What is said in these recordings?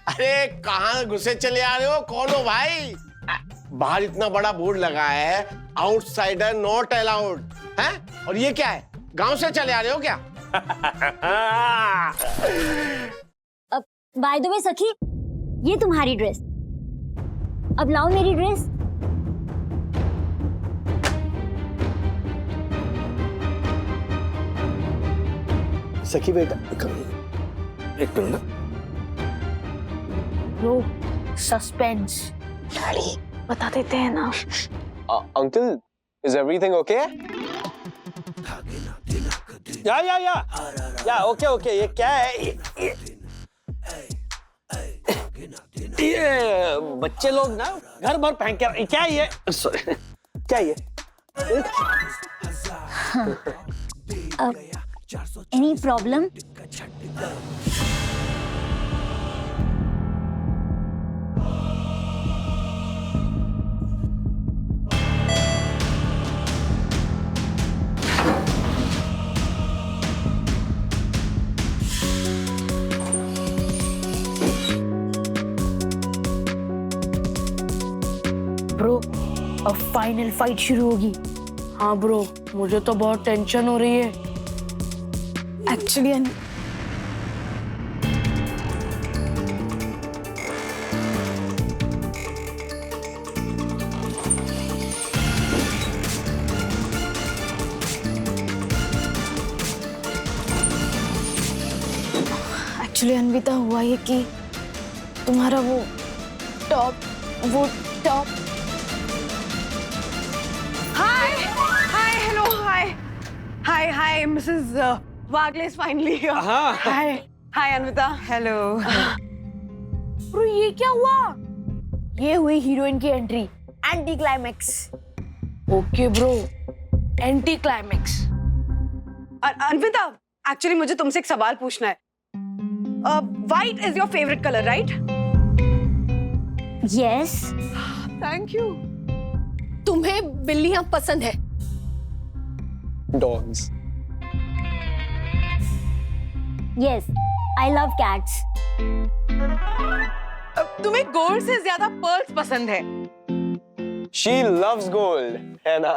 अरे कहाँ घुसे चले आ रहे हो? कौन हो भाई? बाहर इतना बड़ा बोर्ड लगा है, आउटसाइडर नॉट अलाउड है। और ये क्या है? गांव से चले आ रहे हो क्या? बाय द वे सखी, ये तुम्हारी ड्रेस। अब लाओ मेरी ड्रेस। सखी बेटा एक मिनट। Bro, suspense. डैडी बता देते हैं ना। Uncle, is everything okay? या ओके। ये क्या है? ये बच्चे लोग ना घर भर पहन के क्या है ये? क्या है ये? Any problem? ब्रो, अब फाइनल फाइट शुरू होगी। हाँ ब्रो, मुझे तो बहुत टेंशन हो रही है। एक्चुअली अन्विता, हुआ ये कि तुम्हारा वो top Hi, Mrs. Wagle is finally here. Hi, Anvita. Hello. Bro, ये क्या हुआ? ये हुई हीरोइन की entry, anti climax. Okay bro, anti climax. Anvita, actually मुझे तुमसे एक सवाल पूछना है। White is your favorite color, right? Yes. Thank you. तुम्हें बिल्लियां पसंद है? Dogs. Yes. I love cats. तुम्हें गोल्ड से ज्यादा पर्ल्स पसंद है। She loves gold, है ना?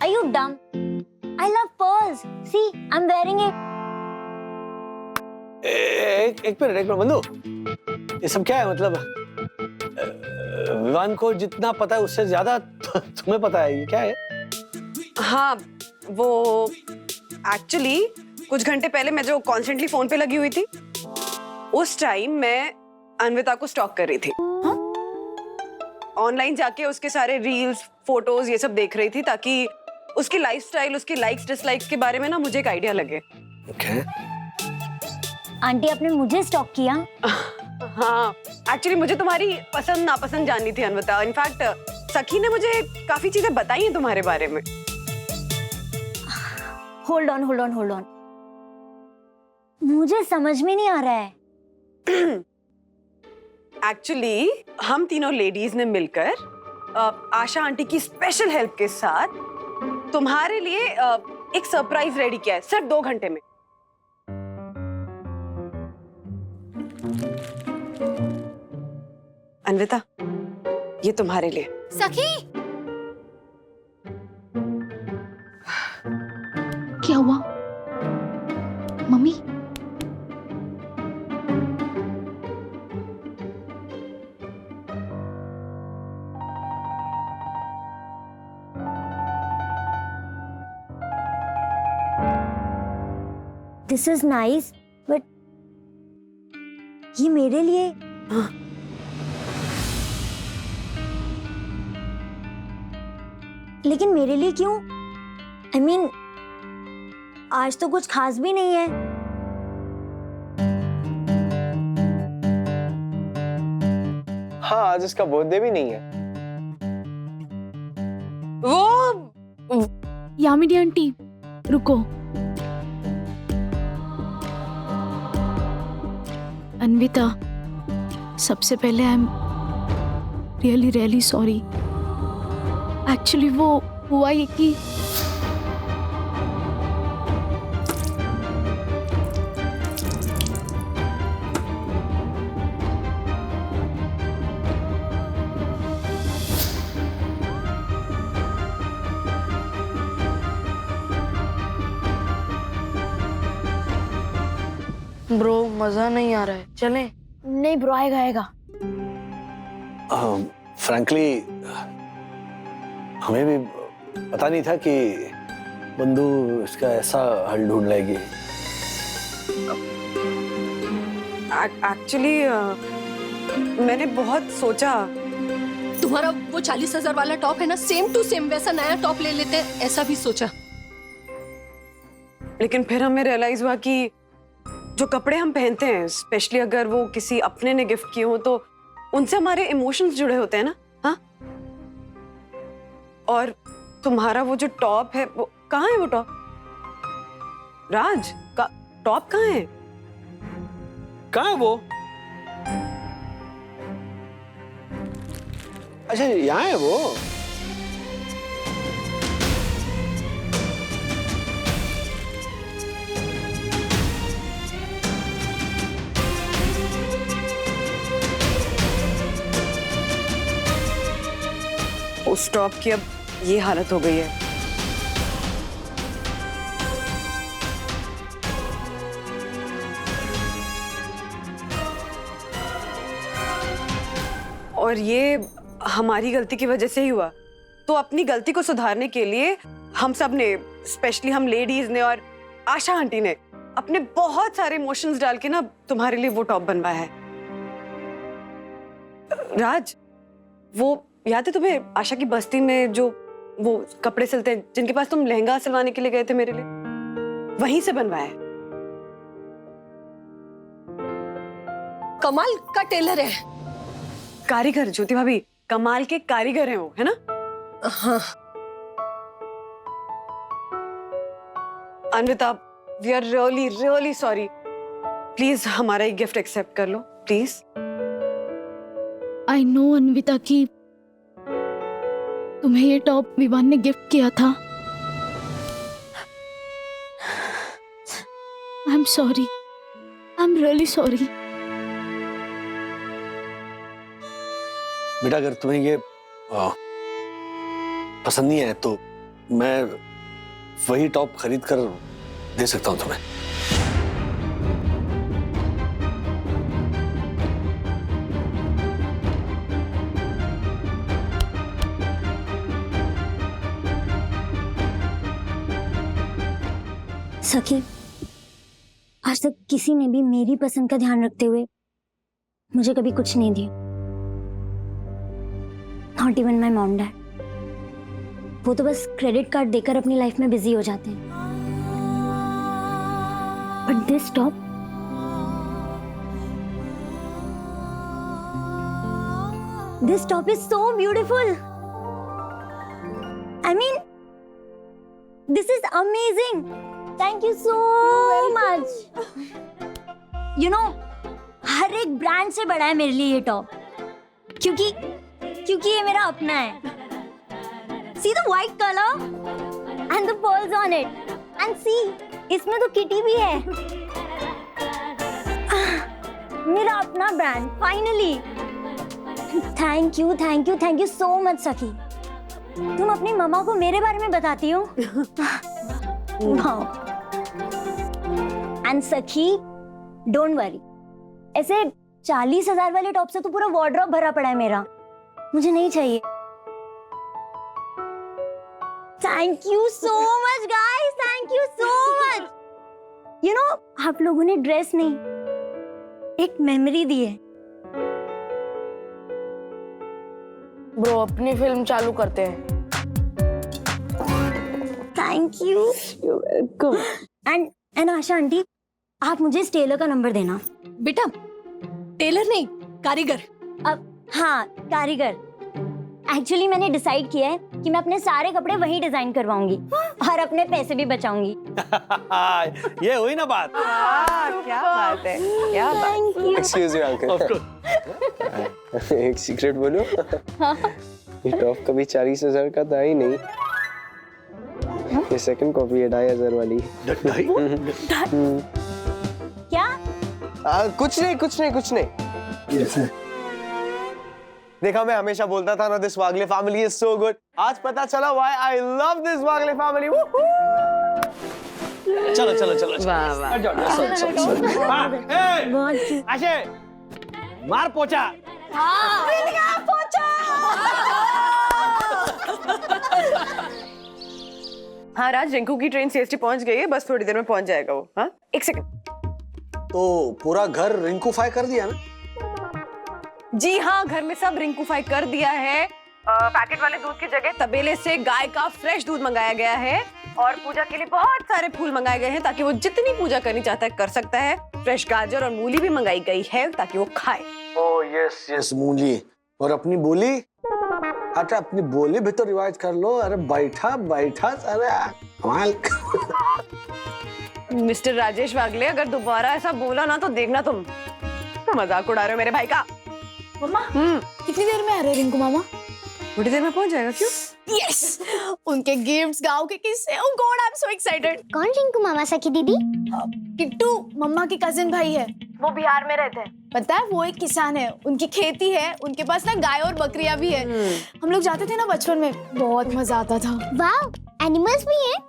Are you dumb? I love pearls. See, I'm wearing it. एक मिनट बंधु, ये सब क्या है? मतलब विवान को जितना पता है उससे ज्यादा तुम्हें पता है। ये क्या है? हाँ, वो एक्चुअली कुछ घंटे पहले मैं जो कॉन्स्टेंटली फोन पे लगी हुई थी, उस टाइम मैं अन्विता को स्टॉक कर रही थी। ऑनलाइन जाके उसके सारे रील्स, फोटोज ये सब देख रही थी, ताकि उसकी लाइफस्टाइल, उसकी लाइक्स डिसलाइक्स के बारे में ना मुझे एक आइडिया लगे। Okay. आंटी, आपने मुझे स्टॉक किया? हाँ, एक्चुअली मुझे तुम्हारी पसंद नापसंद जाननी थी अन्विता। इनफैक्ट सखी ने मुझे काफी चीजें बताई हैं तुम्हारे बारे में। Hold on. मुझे समझ में नहीं आ रहा है। एक्चुअली हम तीनों लेडीज ने मिलकर आशा आंटी की स्पेशल हेल्प के साथ तुम्हारे लिए एक सरप्राइज रेडी किया है, सिर्फ 2 घंटे में। अन्विता, ये तुम्हारे लिए। सखी, क्या हुआ? Mummy? This is nice, but ये मेरे लिए। लेकिन मेरे लिए क्यों? I mean, आज तो कुछ खास भी नहीं है। हाँ, आज इसका बर्थडे भी नहीं है। वो यामिनी आंटी रुको। अन्विता, सबसे पहले आई am really really sorry. Actually वो हुआ ये कि ब्रो मजा नहीं आ रहा है, चले? नहीं ब्रो, आएगा आएगा। फ्रैंकली हमें भी पता नहीं था कि बंधु इसका ऐसा हल ढूंढ लेगी। एक्चुअली मैंने बहुत सोचा। तुम्हारा वो 40,000 वाला टॉप है ना, सेम टू सेम वैसा नया टॉप ले लेते हैं, ऐसा भी सोचा। लेकिन फिर हमें रियलाइज हुआ कि जो कपड़े हम पहनते हैं, स्पेशली अगर वो किसी अपने ने गिफ्ट किए हो, तो उनसे हमारे इमोशंस जुड़े होते हैं ना। हाँ, और तुम्हारा वो जो टॉप है, वो कहाँ है? वो टॉप राज का टॉप कहाँ है? कहाँ है वो? अच्छा यहाँ है वो। उस टॉप की अब ये हालत हो गई है। और ये हमारी गलती की वजह से ही हुआ। तो अपनी गलती को सुधारने के लिए हम सब ने, स्पेशली हम लेडीज ने और आशा आंटी ने, अपने बहुत सारे इमोशंस डाल के ना तुम्हारे लिए वो टॉप बनवाया है। राज, वो याद है तुम्हें आशा की बस्ती में जो वो कपड़े सिलते हैं, जिनके पास तुम लहंगा सिलवाने के लिए गए थे मेरे लिए? वहीं से बनवाया है। कमाल का टेलर है। कारीगर ज्योति भाभी, कमाल के कारीगर हैं वो, है ना? हाँ। Anvita, we are really really sorry. Please हमारा ये गिफ्ट एक्सेप्ट कर लो, प्लीज। आई नो अन्विता की तुम्हें ये टॉप विवान ने गिफ्ट किया था। I am sorry, I am really sorry. बेटा अगर तुम्हें ये पसंद नहीं है तो मैं वही टॉप खरीद कर दे सकता हूँ तुम्हें। सखी, आज तक किसी ने भी मेरी पसंद का ध्यान रखते हुए मुझे कभी कुछ नहीं दिया। Not even my mom dad. वो तो बस क्रेडिट कार्ड देकर अपनी लाइफ में बिजी हो जाते हैं। But this top, this top is so beautiful. I mean, this is amazing. Thank you so much. You know, हर एक ब्रांड से बड़ा है मेरे लिए ये टॉप, क्योंकि ये मेरा अपना है। See the white color and the pearls on it, and see, इसमें तो किटी भी है। मेरा अपना brand, finally. Thank you so much सखी। तुम अपनी मम्मा को मेरे बारे में बताती हो? वाओ। एंड सखी, डोंट वरी, ऐसे 40,000 वाले टॉप से तो पूरा वार्डरोब भरा पड़ा है मेरा। मुझे नहीं चाहिए। Thank you so much guys, thank you so much. You no, आप लोगों ने ड्रेस नहीं, एक मेमोरी दी है। ब्रो अपनी फिल्म चालू करते हैं। Thank you. Welcome. And Asha aunty, आप मुझे इस टेलर का नंबर देना। बेटा, टेलर नहीं, कारीगर। अब हाँ, कारीगर। एक्चुअली मैंने डिसाइड किया है कि मैं अपने सारे कपड़े वही डिजाइन करवाऊंगी और अपने पैसे भी बचाऊंगी। ये हुई ना बात। क्या बात है, क्या बात। एक्सक्यूज मी अंकल, एक सीक्रेट बोलूं? ये टॉप कभी 40,000 का था ही नहीं। ये सेकंड कॉपी है 2,500 वाली। क्या? कुछ नहीं। देखा, मैं हमेशा बोलता था ना, this Wagle family is so good. आज पता चला why I love this Wagle family. चलो। वाह वाह। आशे, मार पोचा। हाँ राज, रिंकू की ट्रेन सीएसटी पहुंच गई है, बस थोड़ी देर में पहुंच जाएगा वो। हाँ, एक सेकंड। तो पूरा घर रिंकूफाई कर दिया ना? जी हाँ, घर में सब रिंकूफाई कर दिया है। पैकेट वाले दूध की जगह तबेले से गाय का फ्रेश दूध मंगाया गया है और पूजा के लिए बहुत सारे फूल मंगाए गए हैं ताकि वो जितनी पूजा करनी चाहता है कर सकता है। फ्रेश गाजर और मूली भी मंगाई गई है ताकि वो खाए। ओह यस मूली। और अपनी बोली? अच्छा, अपनी बोली भी तो रिवाइज कर लो। अरे बैठा अरे कमाल। मिस्टर राजेश वागले, अगर दोबारा ऐसा बोला ना तो देखना तुम मजाक उड़ा रहे हो मेरे भाई का। मम्मा कितनी देर में आ रहे रिंकू मामा? थोड़ी देर में पहुंच जाएगा। क्यों? यस, उनके गिफ्ट्स, गांव के किस्से। Oh god, I am so excited. कौन रिंकू मामा? सखी दीदी? किट्टू मम्मा के कजिन भाई है, वो बिहार में रहते हैं। पता है, वो एक किसान है, उनकी खेती है, उनके पास ना गाय और बकरियां भी है। हम लोग जाते थे ना बचपन में, बहुत मजा आता था। वाह, एनिमल्स भी हैं?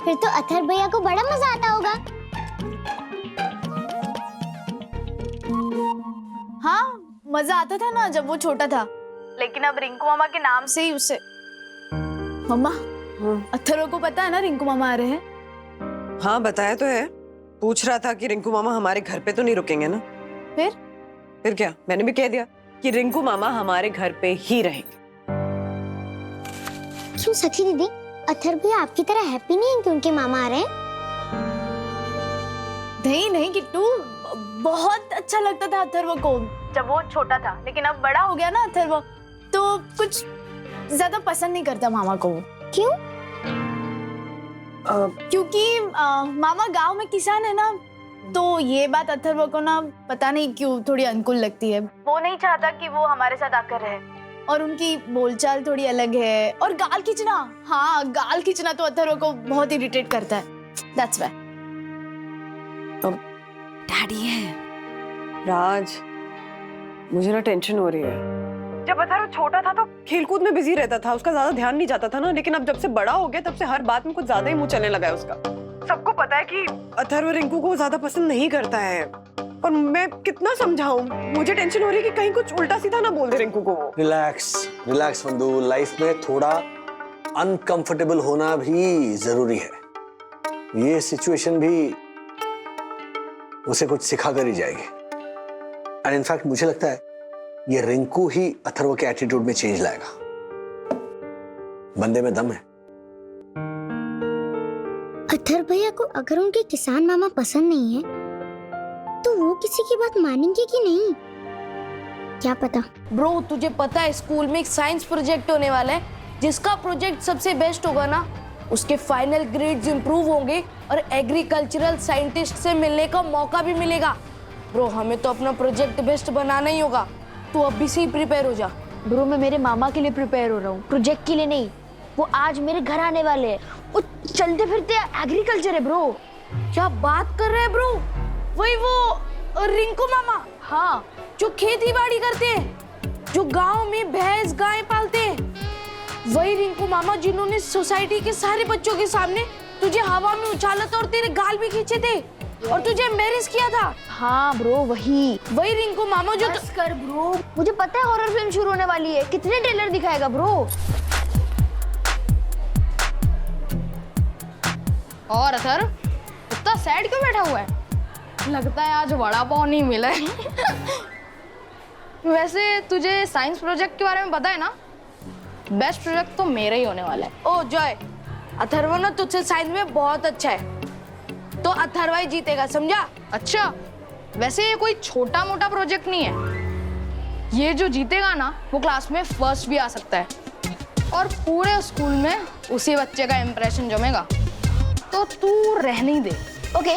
फिर तो अथर भैया को बड़ा मजा आता होगा। हाँ, मजा आता था ना जब वो छोटा था, लेकिन अब रिंकू मामा के नाम से ही उसे। मम्मा, अथर्व को पता है ना रिंकू मामा आ रहे हैं? हाँ बताया तो है। पूछ रहा था कि रिंकू मामा हमारे घर पे तो नहीं रुकेंगे ना। फिर क्या, मैंने भी कह दिया कि रिंकू मामा हमारे घर पे ही रहेंगे। क्यों सखी दीदी, अथर भैया आपकी तरह हैप्पी नहीं है कि उनके मामा आ रहे हैं? नहीं किट्टू, बहुत अच्छा लगता था अथर्व को जब वो छोटा था, लेकिन अब बड़ा हो गया ना अथर्व, तो कुछ ज्यादा पसंद नहीं करता मामा को। क्यों? क्योंकि मामा गांव में किसान है ना, तो ये बात अथर्व को ना पता नहीं क्यों थोड़ी अनुकूल लगती है। वो नहीं चाहता कि वो हमारे साथ आकर रहे, और उनकी बोलचाल थोड़ी अलग है। और गाल खींचना, हाँ गाल खींचना तो अथर्व को बहुत इरिटेट करता है। That's why। डैडी है राज, मुझे ना टेंशन हो रही है। जब अथर्व छोटा था तो खेलकूद में बिजी रहता था, उसका ज्यादा ध्यान नहीं जाता था ना, लेकिन अब जब से बड़ा हो गया तब से हर बात में कुछ ज्यादा ही मुंह चलने लगा है उसका। सबको पता है कि अथर्व रिंकू को ज्यादा पसंद नहीं करता है, और मैं कितना समझाऊं। मुझे टेंशन हो रही है कि कहीं कुछ उल्टा सीधा ना बोल दे रिंकू को वो। रिलैक्स फंदू, लाइफ में थोड़ा अनकंफर्टेबल होना भी जरूरी है। ये सिचुएशन भी उसे कुछ सिखा कर ही जाएगी। एंड इनफैक्ट मुझे लगता है ये रिंकू ही अथर्व के एटीट्यूड में चेंज लाएगा। बंदे में दम है। अथर भैया को अगर उनके किसान मामा पसंद नहीं है तो वो किसी की बात मानेंगे कि नहीं, क्या पता। ब्रो, तुझे पता है स्कूल में एक साइंस प्रोजेक्ट होने वाला है, जिसका प्रोजेक्ट सबसे बेस्ट होगा ना, उसके फाइनल ग्रेड्स इंप्रूव होंगे और एग्रीकल्चरल साइंटिस्ट से मिलने का मौका भी मिलेगा। ब्रो, हमें तो अपना प्रोजेक्ट बेस्ट बनाना ही होगा। तू अभी से ही प्रिपेयर हो जा। ब्रो, मैं मेरे मामा के लिए प्रिपेयर हो रहा हूँ, प्रोजेक्ट के लिए नहीं। वो आज मेरे घर आने वाले हैं। वो चलते फिरते एग्रीकल्चर है ब्रो। क्या बात कर रहे हैं ब्रो? वही वो रिंकू मामा, हाँ, जो खेती बाड़ी करते हैं, जो गांव में भैंस गाय पालते हैं। वही रिंकू मामा जिन्होंने सोसाइटी के सारे बच्चों के सामने तुझे हवा में उछाला था और तेरे गाल भी खींचे थे और तुझे एम्बैरेस किया था। हाँ ब्रो, वही रिंकू मामा जो। बस कर ब्रो, मुझे पता है हॉरर फिल्म शुरू होने वाली है। कितने ट्रेलर दिखाएगा ब्रो? और अथर इतना सैड क्यों बैठा हुआ है? लगता है आज वड़ा पाव नहीं मिला है। वैसे तुझे साइंस प्रोजेक्ट के बारे में पता है ना? बेस्ट प्रोजेक्ट तो मेरा ही होने वाला है। ओ जॉय, अथर्व ना तुझसे साइंस में बहुत अच्छा है, तो अथर्व ही जीतेगा, समझा? अच्छा, वैसे ये कोई छोटा मोटा प्रोजेक्ट नहीं है, ये जो जीतेगा ना वो क्लास में फर्स्ट भी आ सकता है और पूरे स्कूल में उसी बच्चे का इंप्रेशन जमेगा। तो तू रहने ही दे। ओके,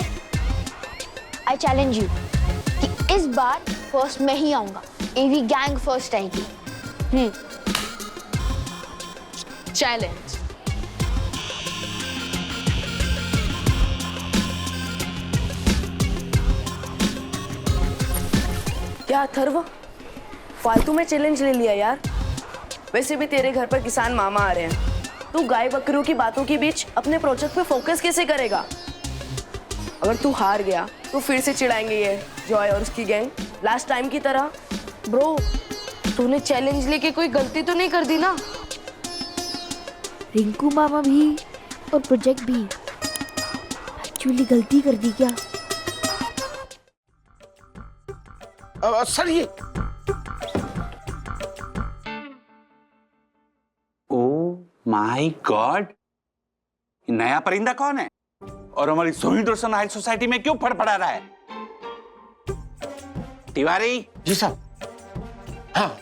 आई चैलेंज यू कि इस बार फर्स्ट मैं ही आऊंगा, एवी गैंग फर्स्ट आएगी। चैलेंज। क्या अथर्व, फालतू में चैलेंज ले लिया यार। वैसे भी तेरे घर पर किसान मामा आ रहे हैं, तू गाय बकरियों की बातों के बीच अपने प्रोजेक्ट पे फोकस कैसे करेगा? अगर तू हार गया तो फिर से चिढ़ाएंगे ये जॉय और उसकी गैंग, लास्ट टाइम की तरह। ब्रो, तूने चैलेंज लेके कोई गलती तो नहीं कर दी ना? रिंकू मामा भी और प्रोजेक्ट भी एक्चुअली गलती कर दी क्या? सर ये माय गॉड, नया परिंदा कौन है और हमारी सोहित रोशन हाई सोसाइटी में क्यों फड़फड़ा रहा है? तिवारी जी साहब। हाँ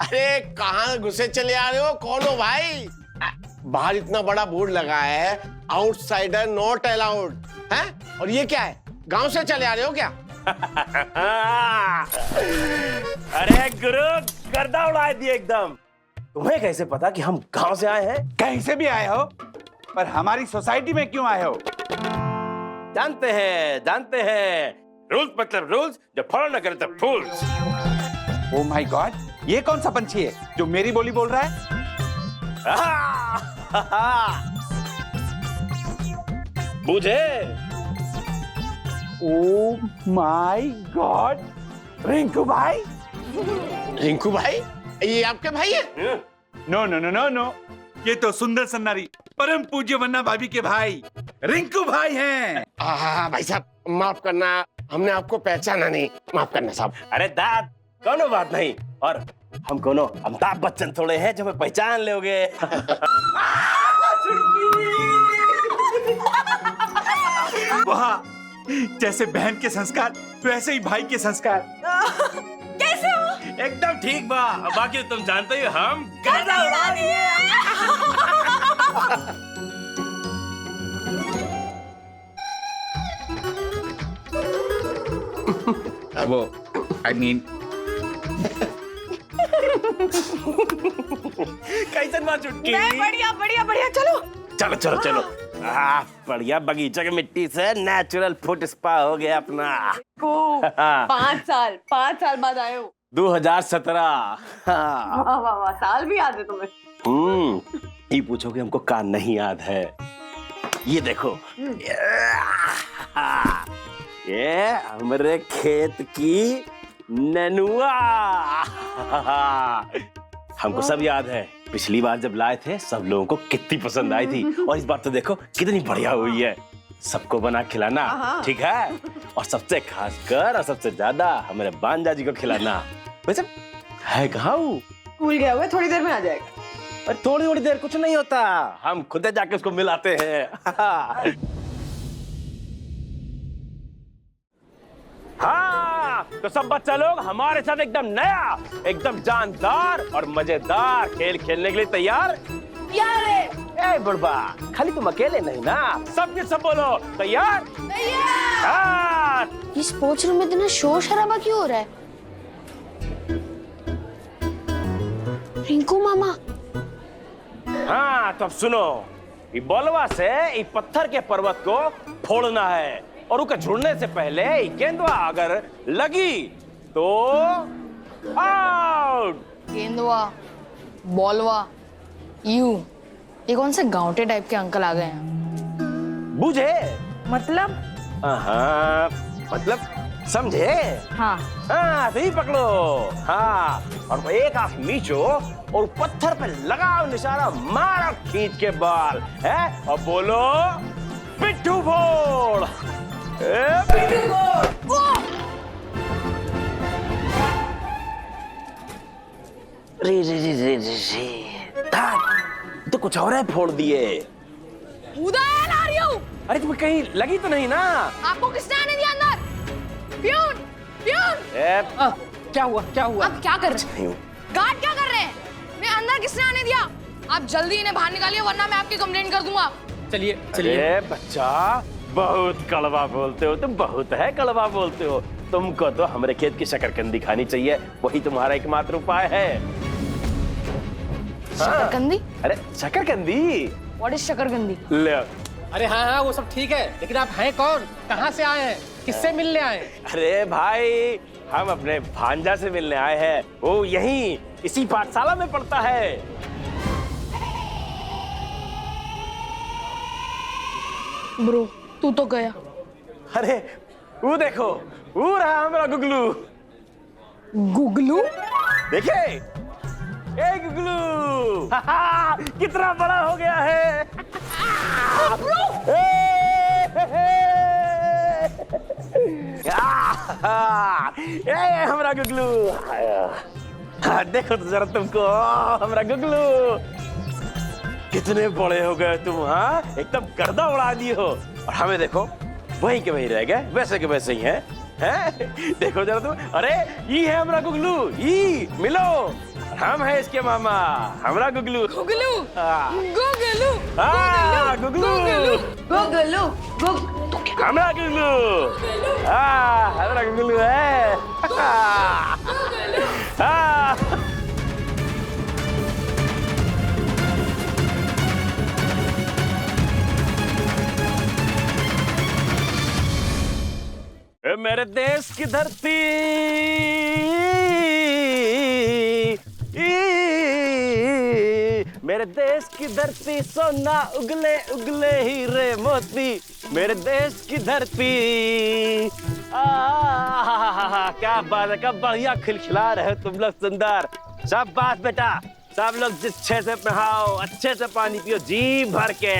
अरे कहाँ घुसे चले आ रहे हो? कौन हो भाई? बाहर इतना बड़ा बोर्ड लगा है, आउटसाइडर नॉट अलाउड है। और ये क्या है? गांव से चले आ रहे हो क्या? अरे गुरु, गर्दा उड़ा दिए एकदम। तुम्हें कैसे पता कि हम गांव से आए हैं? कहीं से भी आए हो, पर हमारी सोसाइटी में क्यों आए हो? जानते हैं, रूल्स मतलब रूल्स, जो फॉलो न करे तो फूल्स। ओ माय गॉड, ये कौन सा पंछी है जो मेरी बोली बोल रहा है? बूझे? ओ माय गॉड, रिंकू भाई। रिंकू भाई? ये आपके भाई है? No no no no no, ये तो सुंदर सन्नारी परम पूज्य वन्ना भाभी के भाई रिंकू भाई हैं। हाँ भाई साहब, माफ करना, हमने आपको पहचाना नहीं, माफ करना साहब। अरे दाद, कोनो बात नहीं। और हम कोनो अमिताभ बच्चन थोड़े हैं जो हमें पहचान लोगे। वाह, जैसे बहन के संस्कार वैसे ही भाई के संस्कार। कैसे हो? एकदम ठीक बा। बाकी तुम जानते हो हम गर्दा उड़ा दिए। वो आई मीन कैसन बात चुटकी? बढ़िया बढ़िया बढ़िया, चलो चलो चलो चलो। बढ़िया, बगीचा की मिट्टी से नेचुरल फुट स्पा हो गया अपना। को 5 साल बाद आए हो। 2017। वाह वाह वाह, साल भी याद है तुम्हें। ये पूछो कि हमको का नहीं याद है। ये देखो, ये हमारे खेत की ननुआ। हमको सब याद है, पिछली बार जब लाए थे सब लोगों को कितनी पसंद आई थी, और इस बार तो देखो कितनी बढ़िया हुई है। सबको बना खिलाना, ठीक है? और सबसे खासकर और सबसे ज्यादा हमारे बांजा जी को खिलाना। वैसे है कहाँ वो? स्कूल गया हुआ है, थोड़ी देर में आ जाएगा। और थोड़ी देर कुछ नहीं होता, हम खुद जाके उसको मिलाते हैं। हाँ, तो सब बच्चा लोग हमारे साथ एकदम नया, एकदम जानदार और मजेदार खेल खेलने के लिए तैयार? तैयार है। ए बुढ़बा, खाली तुम अकेले नहीं ना, सब के सब बोलो तैयार? तैयार। हाँ। ये स्पोर्ट्स रूम में इतना शोर शराबा क्यों हो रहा है? रिंकू मामा। हाँ, तो अब सुनो, ये बॉलवा से ये पत्थर के पर्वत को फोड़ना है, और उसके जुड़ने से पहले गेंदवा अगर लगी तो आउट। गेंदवा, बॉलवा, ये कौन से गांवटे टाइप के अंकल आ गए हैं? बुझे? मतलब? हाँ, मतलब समझे? हाँ हाँ, तो ही पकड़ो। हाँ, और एक आंख नीचो और पत्थर पे लगाओ निशाना, मारो खींच के बॉल है, और बोलो पिट्ठू फोड़। पिट्ठू फोड़। तो कुछ और है, फोड़ दिए। उधर आ रही हूँ। अरे तुम्हें कहीं लगी तो नहीं ना? आपको किसने आने दिया अंदर? Peon, peon. क्या हुआ, क्या हुआ? आप क्या कर रहे हैं? गार्ड क्या कर रहे हैं? मैं अंदर किसने आने दिया? आप जल्दी इन्हें बाहर निकालिए वरना मैं आपकी कंप्लेंट कर दूंगा। चलिए चलिए। बच्चा बहुत कड़वा बोलते हो तुम, बहुत है कड़वा बोलते हो। तुमको तो हमारे खेत की शकरकंदी खानी चाहिए, वही तुम्हारा एकमात्र उपाय है। शकरकंदी? अरे शकरकंदी। What is शकरकंदी? ले। अरे हाँ हाँ वो सब ठीक है, लेकिन आप हैं कौन, कहाँ से आए हैं, किससे मिलने आए? अरे भाई हम अपने भांजा से मिलने आए हैं, वो यहीं इसी पाठशाला में पढ़ता है। ब्रो तू तो गया। अरे वो देखो, वो रहा हमारा गुगलू। गुगलू? देखे, ए गुगलू कितना बड़ा हो गया है। ए हमारा गुगलू। देखो तो जरा तुमको, हमारा गुगलू कितने बड़े हो गए तुम। हाँ एकदम गर्दा उड़ा दिए हो, और हमें देखो वहीं के वहीं रह गए, वैसे के वैसे ही हैं। हैं? देखो जरा तुम। अरे ये है हमारा गुगलू, ये मिलो, हम है इसके मामा, हमारा गुगलू। गुगलू, गुगलू, हाँ गुगलू, गुगलू, हमारा गुगलू। हाँ हमारा गुगलू है। हाँ मेरे देश की धरती, मेरे देश की धरती, सोना उगले उगले हीरे मोती, मेरे देश की धरती। क्या बात है, कब बढ़िया खिलखिला रहे हो तुम लोग, सुंदर। सब बात बेटा, सब लोग अच्छे से नहाओ, अच्छे से पानी पियो, जी भर के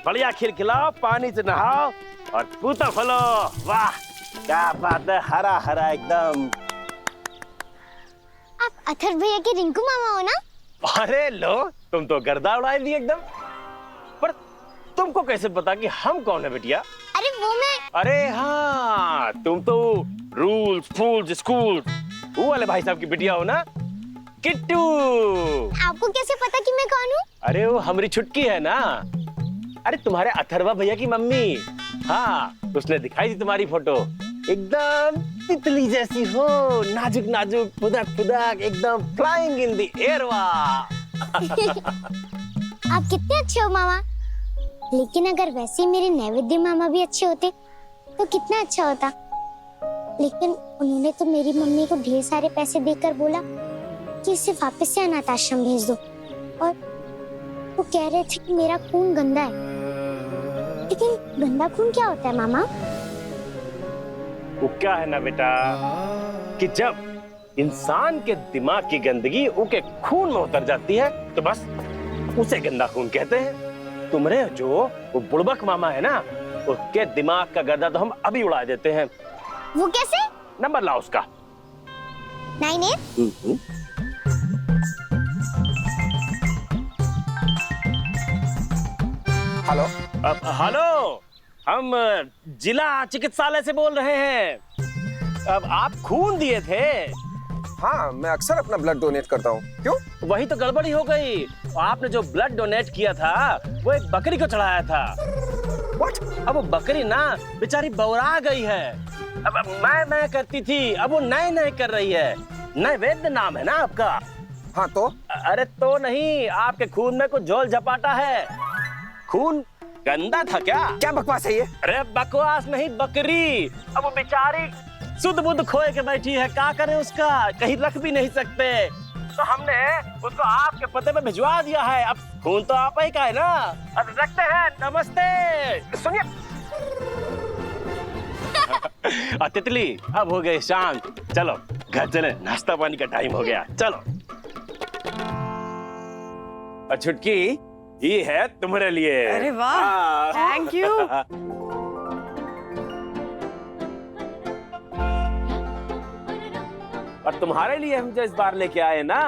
बढ़िया खिलखिलाओ, पानी से नहाओ और पूता फलो। वाह क्या बात है, हरा हरा एकदम। आप अथर्व भैया के रिंकू मामा हो ना? अरे लो, तुम तो गर्दा उड़ा दी एकदम। पर तुमको कैसे पता कि हम कौन है बिटिया? अरे वो मैं। अरे हाँ, तुम तो रूल्स फूल्स स्कूल वो वाले भाई साहब की बिटिया हो ना, किट्टू। आपको कैसे पता कि मैं कौन हूँ? अरे वो हमारी छुटकी है ना, अरे तुम्हारे अथर्वा भैया की मम्मी। हाँ उसने दिखाई थी तुम्हारी फोटो, एकदम तितली जैसी हो, नाजुक नाजुक, फुदक फुदक, एकदम फ्लाइंग इन द एयर। आप कितने अच्छे हो मामा। लेकिन अगर वैसे ही मेरे नैवेद्य मामा भी अच्छे होते तो कितना अच्छा होता। लेकिन उन्होंने तो मेरी मम्मी को ढेर सारे पैसे देकर बोला कि इसे वापस से अनाथ आश्रम भेज दो, और वो कह रहे थे कि मेरा खून गंदा है। लेकिन गंदा खून क्या होता है मामा? वो क्या है ना बेटा कि जब इंसान के दिमाग की गंदगी उसके खून में उतर जाती है तो बस उसे गंदा खून कहते हैं। तुम्हारे जो वो बुड़बक मामा है ना, उसके दिमाग का गर्दा तो हम अभी उड़ा देते हैं। वो कैसे? नंबर ला उसका। 98। हेलो। हेलो, हम जिला चिकित्सालय से बोल रहे हैं। अब आप खून दिए थे। हाँ मैं अक्सर अपना ब्लड डोनेट करता हूँ। क्यों? वही तो गड़बड़ी हो गई। आपने जो ब्लड डोनेट किया था वो एक बकरी को चढ़ाया था। What? अब वो बकरी ना बेचारी बौरा गई है। अब मैं करती थी, अब वो नए कर रही है। नैवेद्य नाम है ना आपका? हाँ तो? अरे तो नहीं, आपके खून में कुछ झोल झपाटा है। खून गंदा था क्या? क्या बकवास है ये? अरे बकवास नहीं, बकरी। अब वो बेचारी सुध बुध खोए के बैठी है, क्या करें उसका, कहीं रख भी नहीं सकते, तो हमने उसको आपके पते पे भिजवा दिया है। अब खून तो आप ही का है ना। अब रखते हैं, नमस्ते। सुनिए तितली अब हो गए शांत, चलो घर चले, नाश्ता पानी का टाइम हो गया, चलो। छुटकी ये है तुम्हारे लिए। अरे वाह, थैंक यू। और तुम्हारे लिए हम जो इस बार लेके आए ना,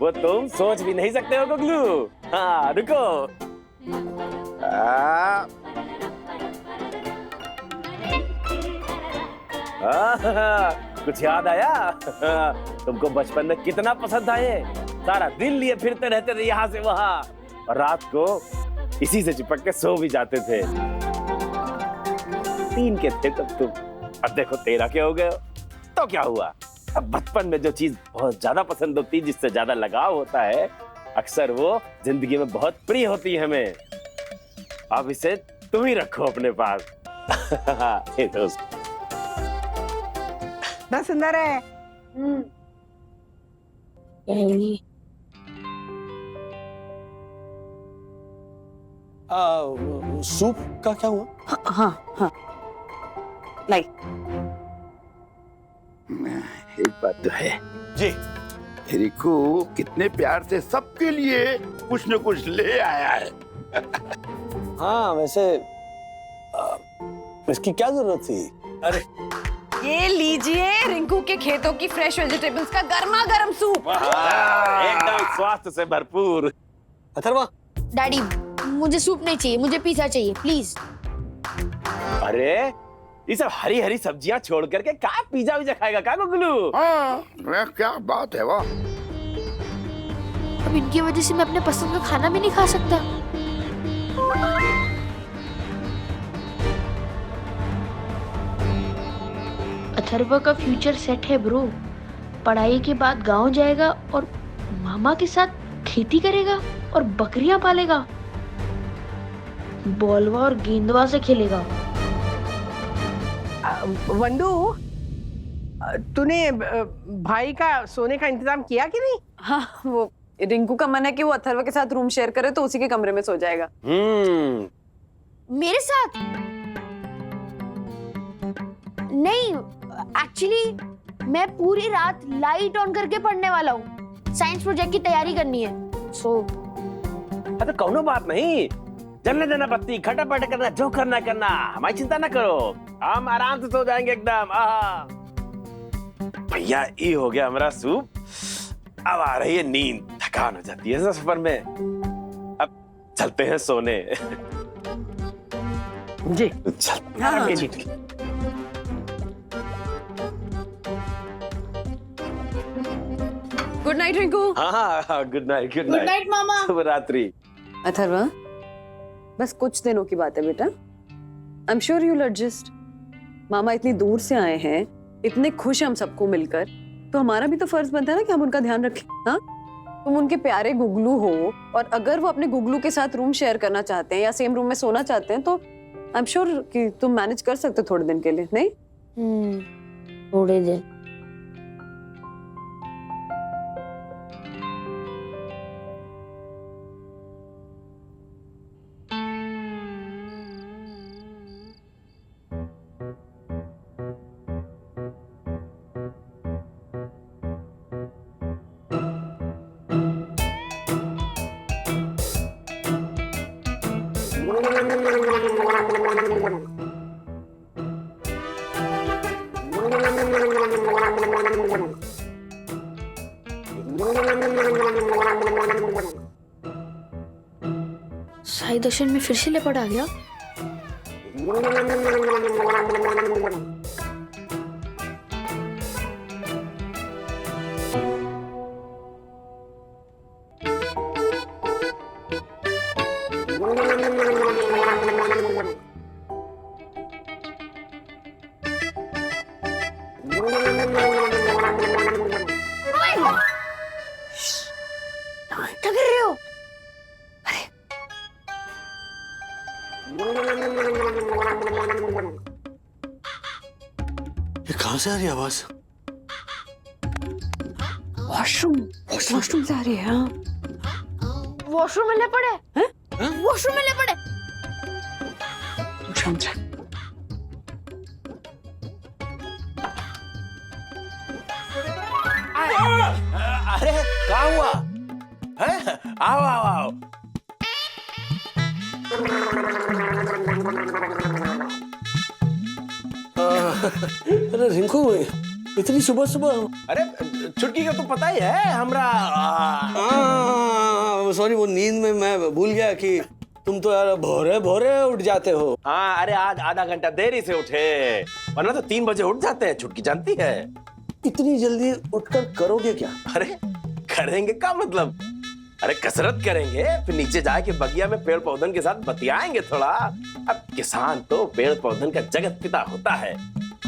वो तुम सोच भी नहीं सकते हो गुगलू। हाँ रुको। कुछ याद आया? तुमको बचपन में कितना पसंद था ये? सारा दिन लिए फिरते रहते थे यहाँ से वहाँ, और रात को इसी से चिपक के सो भी जाते थे। 3 के थे तब तुम, अब देखो 13 के हो गए हो। तो क्या हुआ? अब बचपन में जो चीज बहुत ज्यादा पसंद होती है, जिससे ज्यादा लगाव होता है, अक्सर वो जिंदगी में बहुत प्रिय होती है हमें। अब इसे तुम ही रखो अपने पास। हे दोस्त, ना सुंदर है। सूप का क्या हुआ? हाँ लाई। एक बात तो है जी, रिकू कितने प्यार से सबके लिए कुछ न कुछ ले आया है। हाँ वैसे इसकी क्या जरूरत थी? अरे ये लीजिए रिंकू के खेतों की फ्रेश वेजिटेबल्स का गर्मा गर्म सूप। एकदम स्वास्थ्य से भरपूर। अथर्वा, डैडी मुझे सूप नहीं चाहिए, मुझे पिज़्ज़ा चाहिए प्लीज। अरे ये सब हरी हरी सब्जियां छोड़ करके क्या पिज्जा विजा खाएगा क्या गुगलू? हाँ, क्या बात है वाह। अब इनकी वजह से मैं अपने पसंद का खाना भी नहीं खा सकता। अथर्वा का फ्यूचर सेट है ब्रो। पढ़ाई के बाद गांव जाएगा और मामा के साथ खेती करेगा और बकरियां पालेगा, बॉलवा और गेंदवा से खेलेगा। वंदू, तूने भाई का सोने का इंतजाम किया कि नहीं? हाँ, वो रिंकू का मन है कि वो अथर्वा के साथ रूम शेयर करे तो उसी के कमरे में सो जाएगा। मेरे साथ नहीं, एक्चुअली मैं पूरी रात लाइट ऑन करके पढ़ने वाला हूँ। साइंस प्रोजेक्ट की तैयारी करनी है। अरे कौनो बात नहीं, जलने देना बत्ती, खटापट करना, जो करना करना, हमारी चिंता ना करो, हम आराम से सो जाएंगे एकदम। भैया ये हो गया हमारा सूप, अब आ रही है नींद, थकान हो जाती है सफर में, अब चलते हैं सोने। जी चल। हाँ। Good night Rinku. हाँ गुड नाइट। गुड नाइट मामा। शुभ रात्रि। अथर्वा, बस कुछ दिनों की बात है बेटा। I am sure you will adjust. मामा इतनी दूर से आए हैं, इतने खुश हम सबको मिलकर, तो हमारा भी तो फर्ज बनता है ना कि हम उनका ध्यान रखें। हाँ, तुम उनके प्यारे गुगलू हो, और अगर वो अपने गुगलू के साथ रूम शेयर करना चाहते हैं या सेम रूम में सोना चाहते हैं, तो आई एम श्योर कि तुम मैनेज कर सकते हो थोड़े दिन के लिए, नहीं? थोड़े दिन। साई दर्शन में फिर से लेपड़ आ गया। क्या कर रहे हो? ये कहाँ से आ रही है आवाज? वॉशरूम से आ रही है। हाँ, वॉशरूम में लेपड़ है। वॉशरूम में लेपड़ है। शांत रह। अरे क्या हुआ? हैं? आओ आओ आओ। अरे रिंकू, इतनी सुबह सुबह? अरे छुटकी का तो पता ही है हमरा। सॉरी, वो नींद में मैं भूल गया कि तुम तो यार भोरे भोरे उठ जाते हो। हाँ, अरे आज आधा घंटा देरी से उठे, वरना तो 3 बजे उठ जाते हैं, छुटकी जानती है। इतनी जल्दी उठकर करोगे क्या? अरे करेंगे क्या मतलब? अरे कसरत करेंगे, फिर नीचे जाके बगिया में पेड़ पौधन के साथ बतियाएंगे थोड़ा। अब किसान तो पेड़ पौधन का जगत पिता होता है।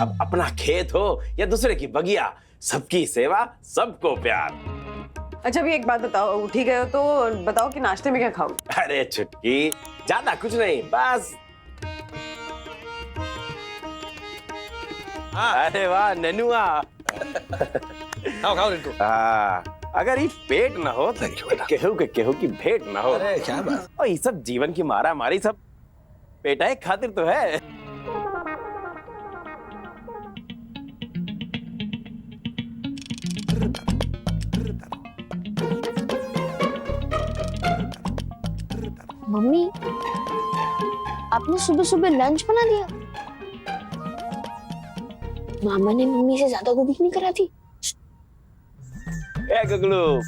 अब अपना खेत हो या दूसरे की बगिया, सबकी सेवा सबको प्यार। अच्छा, अभी एक बात बताओ, उठी गए हो तो बताओ कि नाश्ते में क्या खाओगे? अरे छुटकी, ज्यादा कुछ नहीं, बस। अरे वाह ननुआ। खाओ खाओ रिंकू। अगर ये पेट ना हो तो केहू की भेंट ना हो। अरे क्या बात। और ये सब जीवन की मारा मारी सब पेटाए खातिर तो है। मम्मी, आपने सुबह सुबह लंच बना दिया? मामा ने मम्मी से ज्यादा कुकिंग नहीं करा थी? ए गुगलू,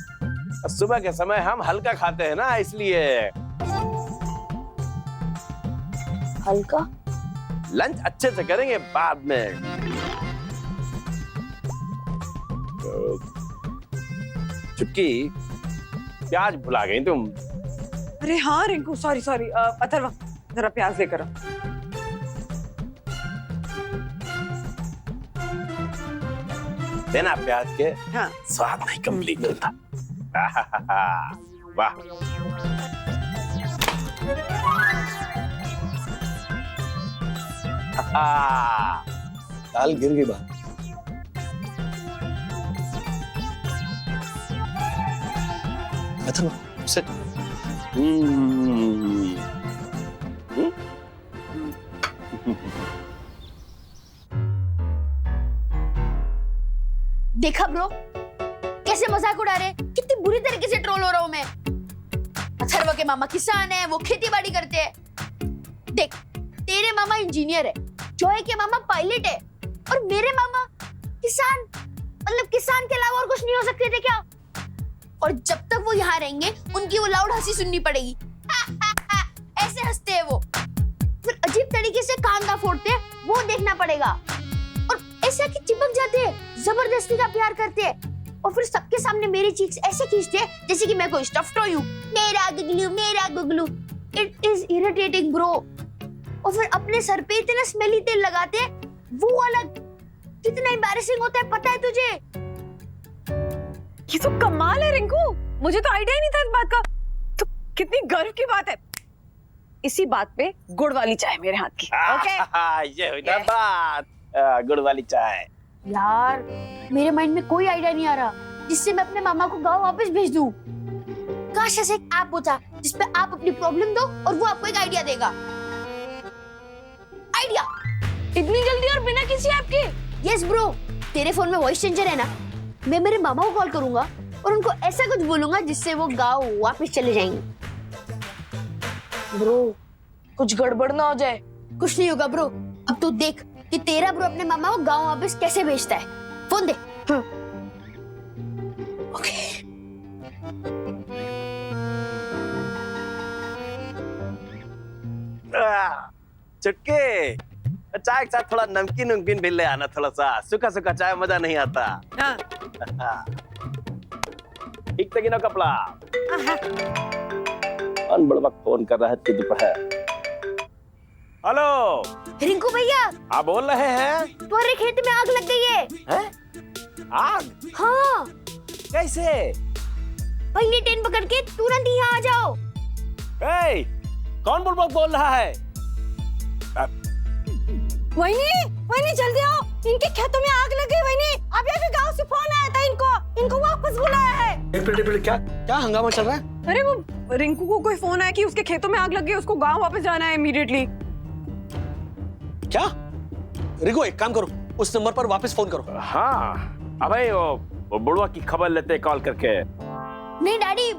सुबह के समय हम हल्का खाते हैं ना, इसलिए। हल्का? लंच अच्छे से करेंगे बाद में। चुटकी, प्याज भुला गई तुम। अरे हाँ रिंकू, सॉरी सॉरी। अथर्व, जरा प्याज लेकर आओ। देना प्याज के। हाँ। स्वाद नहीं कंप्लीट होता। वाह। दाल गिर गई बात। अथर्व, सिट। देखा ब्रो, कैसे मजाक उड़ा रहे, कितनी बुरी तरीके से ट्रोल हो रहा हूं मैं। अथर्व के मामा किसान है, वो खेती बाड़ी करते हैं। देख, तेरे मामा इंजीनियर है, जॉय के मामा पायलट है, और मेरे मामा किसान। मतलब किसान के अलावा और कुछ नहीं हो सकते थे क्या? और जब तक वो यहाँ रहेंगे, उनकी वो लाउड हंसी सुननी पड़ेगी। ऐसे हंसते हैं वो, फिर अजीब तरीके से कांदा फोड़ते हैं, वो देखना पड़ेगा। और ऐसे कि चिपक जाते हैं, जबरदस्ती का प्यार करते हैं, और फिर सबके सामने मेरी चीक्स ऐसे खींचते हैं जैसे कि मैं कोई स्टफ्ड टॉय हूं। मेरा गुगलू, मेरा Guglu. It is irritating bro. और फिर अपने सर पे इतना स्मेली तेल लगाते हैं, वो अलग कितना एम्बैरेसिंग होता है, पता है तुझे? ये तो कमाल है रिंकू, मुझे तो आइडिया ही नहीं था इस बात का। तो कितनी गर्व की बात है। इसी बात पे गुड़ वाली चाय मेरे हाथ की। ओके? ये हुई ना बात, गुड़ वाली चाय। यार, मेरे माइंड में कोई आइडिया नहीं आ रहा जिससे मैं अपने मामा को गांव वापस भेज दूं। काश ऐसे एक ऐप होता जिसपे आप अपनी प्रॉब्लम दो और वो आपको एक आइडिया देगा। आइडिया? इतनी जल्दी और बिना किसी ऐप के? यस ब्रो, तेरे फोन में वॉइस चेंजर है ना? मैं मेरे मामा को कॉल करूंगा और उनको ऐसा कुछ बोलूंगा जिससे वो गांव वापस चले जाएंगे। ब्रो, कुछ गड़बड़ ना हो जाए। कुछ नहीं होगा ब्रो, अब तू देख कि तेरा ब्रो अपने मामा को गांव वापस कैसे भेजता है। फोन दे। ओके। चुटके, चाय के साथ थोड़ा नमकीन नमकीन भी ले आना, थोड़ा सा। सूखा सूखा चाय मजा नहीं आता। ठीक तक ना कपड़ा। बड़बक फोन कर रहा है तू दोपहर। हेलो रिंकू भैया। हाँ बोल रहे हैं। तुम्हारे खेत में आग लग गई है। हैं? आग? हाँ। कैसे? पहली ट्रेन पकड़ के तुरंत यहाँ आ जाओ। ए, कौन बुड़बक बोल रहा है? वहीनी जल्दी आओ, इनके खेतों में आग लग गई। वहीनी, अभी गांव से फोन आया था, इनको वापस बुलाया है। एक मिनट, क्या हंगामा चल रहा है? अरे वो रिंकू को कोई फोन आया कि उसके खेतों में आग लग गई, उसको गांव वापस जाना है इमीडिएटली। क्या? रिंकू, एक काम करो, उस नंबर पर वापस फोन करो। हाँ, अबे वो बुड़बक की खबर लेते कॉल करके। नहीं डैडी,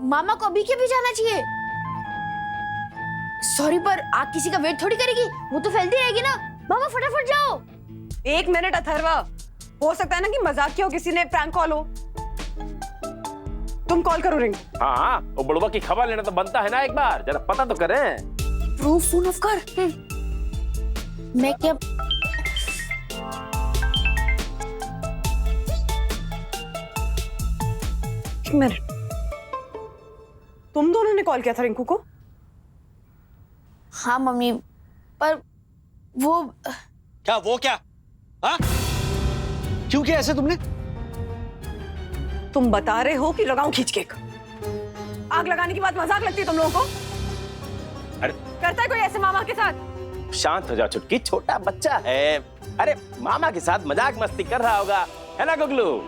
मामा को अभी के भी जाना चाहिए। सॉरी पर आग किसी का वेट थोड़ी करेगी, वो तो फैलती रहेगी ना। मामा फटाफट जाओ। 1 मिनट अथर्वा, हो सकता है ना कि मजाक किया हो, किसी ने प्रैंक कॉल हो। तुम कॉल करो रिंकू। हाँ, वो बुढ़वा की खबर लेना तो बनता है ना, एक बार जरा पता तो करें। प्रूफ फोन ऑफ कर। मैं क्या एक मिनट, तुम दोनों ने कॉल किया था रिंकू को? हाँ मम्मी, पर वो क्या? हाँ? क्यों किया ऐसे तुमने? तुम बता रहे हो कि लगाऊं खींच केक? आग लगाने की बात मजाक लगती है तुम लोगों को? अरे करता है कोई ऐसे मामा के साथ? शांत हो जाओ छुटकी, छोटा बच्चा है। अरे मामा के साथ मजाक मस्ती कर रहा होगा, है ना गुगलू?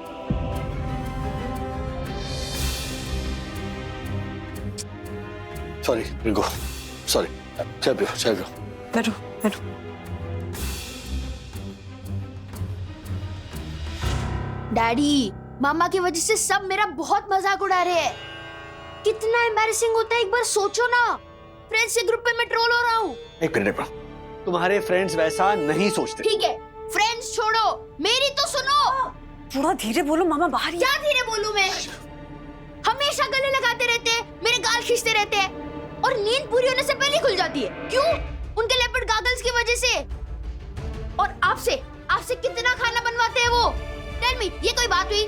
Sorry Rinku, sorry. चाय पियो। बैठो बैठो। डैडी, मामा की वजह से सब मेरा बहुत मजाक उड़ा रहे हैं। कितना एम्बैरेसिंग होता है, एक बार सोचो ना। फ्रेंड्स के ग्रुप पे मैं ट्रोल हो रहा हूँ। एक मिनट, तुम्हारे फ्रेंड्स वैसा नहीं सोचते। ठीक है, फ्रेंड्स छोड़ो, मेरी तो सुनो। थोड़ा धीरे बोलो, मामा बाहर। क्या धीरे बोलूं मैं? हमेशा गले लगाते रहते हैं, मेरे गाल खींचते रहते हैं, और नींद पूरी होने से पहले खुल जाती है। क्यों? उनके लेपर्ड गॉगल्स की वजह से। और आपसे कितना खाना बनवाते हैं वो? टेल मी, ये कोई बात हुई?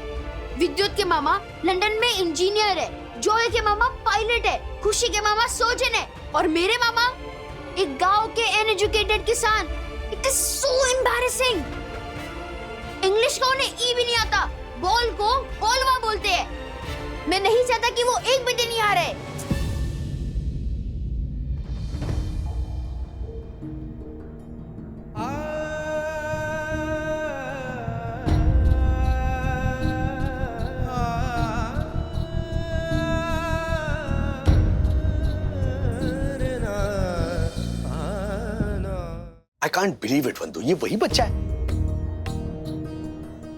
विद्युत के मामा लंदन में इंजीनियर है, जॉय के मामा पायलट है, खुशी के मामा सर्जन है, और मेरे मामा एक गांव के अनएजुकेटेड किसान। It is so embarrassing. English का उन्हें ई भी नहीं आता, बॉल को बॉलवा बोलते हैं। मैं नहीं चाहता कि वो एक भी दिन यहाँ रहे। I can't believe it, वंदु, ये वही बच्चा है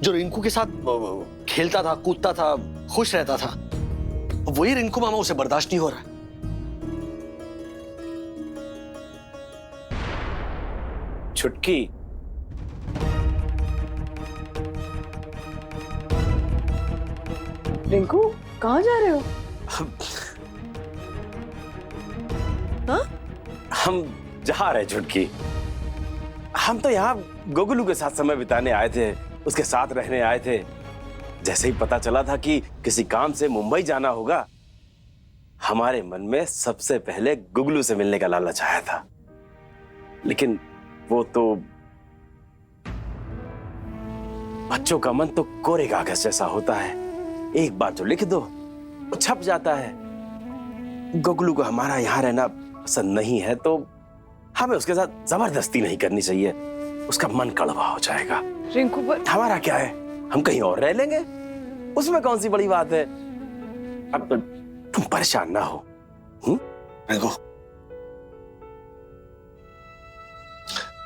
जो रिंकू के साथ खेलता था, कूदता था, खुश रहता था। वही रिंकू मामा उसे बर्दाश्त नहीं हो रहा है। छुटकी, रिंकू कहाँ जा रहे हो? हम जा रहे छुटकी। हम तो यहाँ गोगलू के साथ समय बिताने आए थे, उसके साथ रहने आए थे। जैसे ही पता चला था कि किसी काम से मुंबई जाना होगा, हमारे मन में सबसे पहले गुगलू से मिलने का लालच आया था। लेकिन वो तो बच्चों का मन तो कोरे कागज जैसा होता है, एक बार जो लिख दो वो छप जाता है। गुगलू को हमारा यहाँ रहना पसंद नहीं है, तो हमें उसके साथ जबरदस्ती नहीं करनी चाहिए, उसका मन कड़वा हो जाएगा। रिंकू पर हमारा क्या है, हम कहीं और रह लेंगे, उसमें कौन सी बड़ी बात है। अब तुम परेशान ना हो। रिंकू,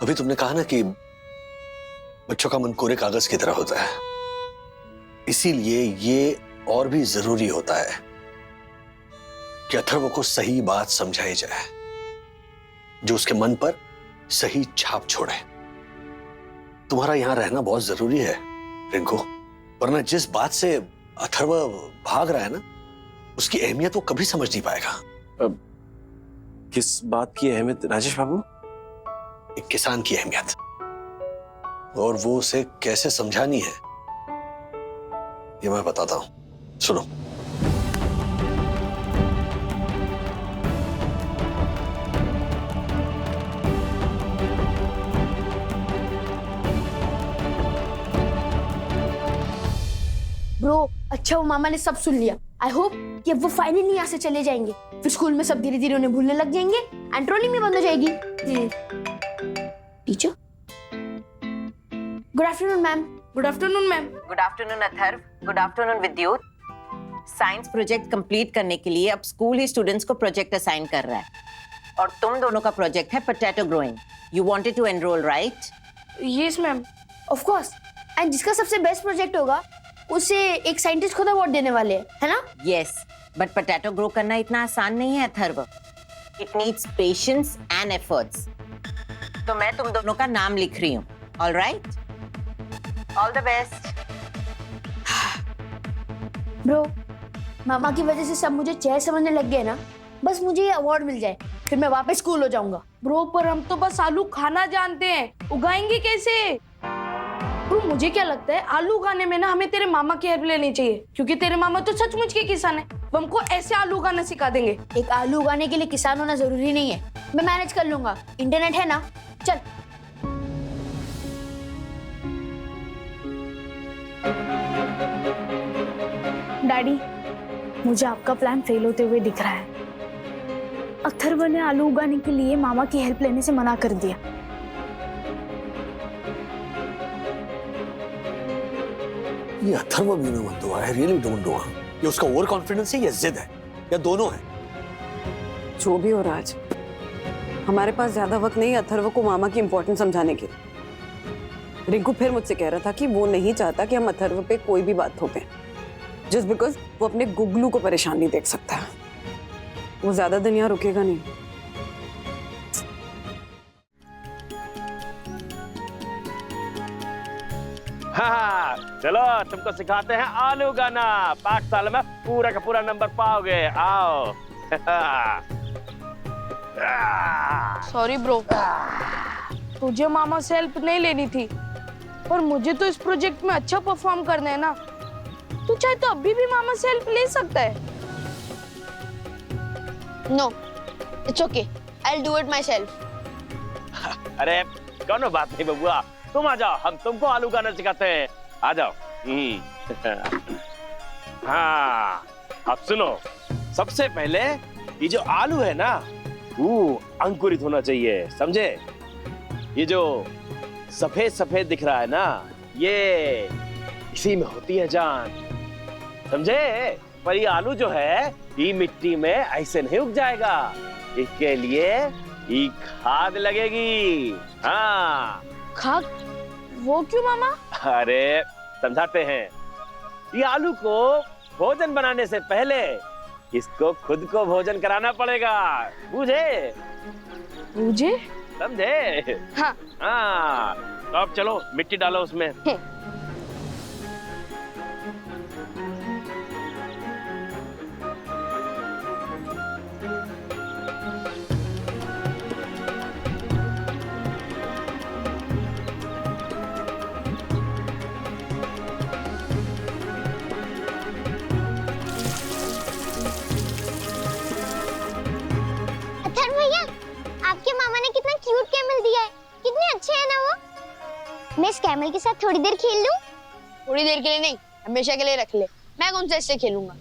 अभी तुमने कहा ना कि बच्चों का मन कोरे कागज की तरह होता है, इसीलिए ये और भी जरूरी होता है कि अथर्व को सही बात समझाई जाए, जो उसके मन पर सही छाप छोड़े। तुम्हारा यहां रहना बहुत जरूरी है रिंकू, वरना जिस बात से अथर्व भाग रहा है ना, उसकी अहमियत वो कभी समझ नहीं पाएगा। किस बात की अहमियत राजेश बाबू? एक किसान की अहमियत, और वो उसे कैसे समझानी है ये मैं बताता हूं, सुनो। ब्रो, अच्छा वो मामा ने सब सुन लिया। आई होप कि अब वो फाइनली यहाँ से चले जाएंगे, फिर स्कूल में सब धीरे धीरे उन्हें भूलने लग जाएंगे एंड ट्रोलिंग भी बंद हो जाएगी। Teacher, good afternoon ma'am. Good afternoon ma'am. Good afternoon Atharva. Good afternoon Vidyut. Science project complete करने के लिए अब स्कूल ही स्टूडेंट्स को प्रोजेक्ट असाइन कर रहा है, और तुम दोनों का प्रोजेक्ट है potato growing. You wanted to enrol, right? Yes ma'am, of course. And जिसका सबसे बेस्ट प्रोजेक्ट होगा उसे एक साइंटिस्ट खुद अवार्ड देने वाले हैं, है ना? यस, बट पोटैटो ग्रो करना इतना आसान नहीं है Atharva. It needs patience and efforts. तो मैं तुम दोनों का नाम लिख रही हूँ. All right? All the best. Bro, मामा की वजह से सब मुझे चेयर समझने लग गए ना. बस मुझे ये अवार्ड मिल जाए, फिर मैं वापस स्कूल हो जाऊंगा. ब्रो, पर हम तो बस आलू खाना जानते हैं, उगाएंगे कैसे? ब्रो, मुझे क्या लगता है आलू उगाने में ना हमें तेरे मामा की हेल्प लेनी चाहिए, क्योंकि तेरे मामा तो सचमुच के किसान है. वो हमको ऐसे आलू उगाना सिखा देंगे. एक आलू उगाने के लिए किसान होना जरूरी नहीं है. मैं मैनेज कर लूंगा. इंटरनेट है ना. चल. डैडी, मुझे आपका प्लान फेल होते हुए दिख रहा है. अथर्व ने आलू उगाने के लिए मामा की हेल्प लेने से मना कर दिया. ये अथर्व भी नहीं बनता है. I really don't know. ये उसका ओवर कॉन्फिडेंस है या जिद है या दोनों है? जो भी हो राज, हमारे पास ज्यादा वक्त नहीं अथर्व को मामा की इम्पोर्टेंस समझाने के. रिंकू फिर मुझसे कह रहा था कि वो नहीं चाहता कि हम अथर्व पे कोई भी बात थोपें, जस्ट बिकॉज वो अपने गुगलू को परेशान नहीं देख सकता. वो ज्यादा दिन यहाँ रुकेगा नहीं. हाँ, चलो तुमको सिखाते हैं आलू उगाना. पाठशाला में पूरा का पूरा नंबर पाओगे. आओ. सॉरी ब्रो, तुझे मामा से हेल्प नहीं लेनी थी, पर मुझे तो इस प्रोजेक्ट में अच्छा परफॉर्म करना है ना. तू चाहे तो अभी भी मामा से हेल्प ले सकता है. No, it's okay. I will do it myself. अरे कोनो बात नहीं बबुआ, तुम आ जाओ, हम तुमको आलू उगाना सिखाते हैं. आ जाओ. हाँ, अब सुनो. सबसे पहले ये जो आलू है ना, वो अंकुरित होना चाहिए, समझे? ये जो सफेद सफेद दिख रहा है ना, ये इसी में होती है जान, समझे? पर ये आलू जो है, ये मिट्टी में ऐसे नहीं उग जाएगा. इसके लिए ये खाद लगेगी. हाँ. खाद? वो क्यों मामा? अरे समझाते हैं. ये आलू को भोजन बनाने से पहले इसको खुद को भोजन कराना पड़ेगा. बूझे? मुझे? समझे? हाँ. हाँ. तो अब चलो मिट्टी डालो उसमें. आपके मामा ने कितना क्यूट कैमल दिया है. कितने अच्छे हैं ना वो. मैं इस कैमल के साथ थोड़ी देर खेल लूं? थोड़ी देर के लिए नहीं, हमेशा के लिए रख ले. मैं कौन सा इससे खेलूंगा.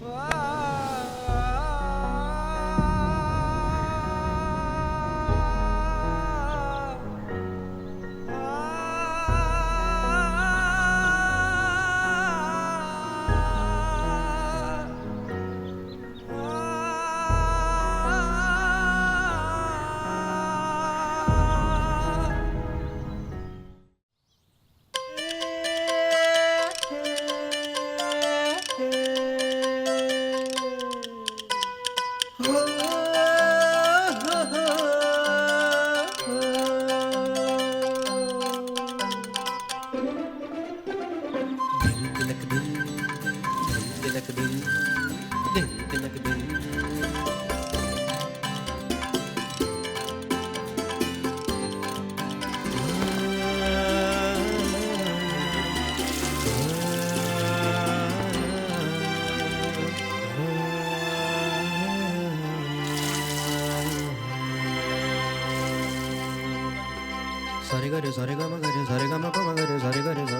सारे गा रे सारे गा मा गा रे सारे गा मा पा मा गा रे सारे गा रे सा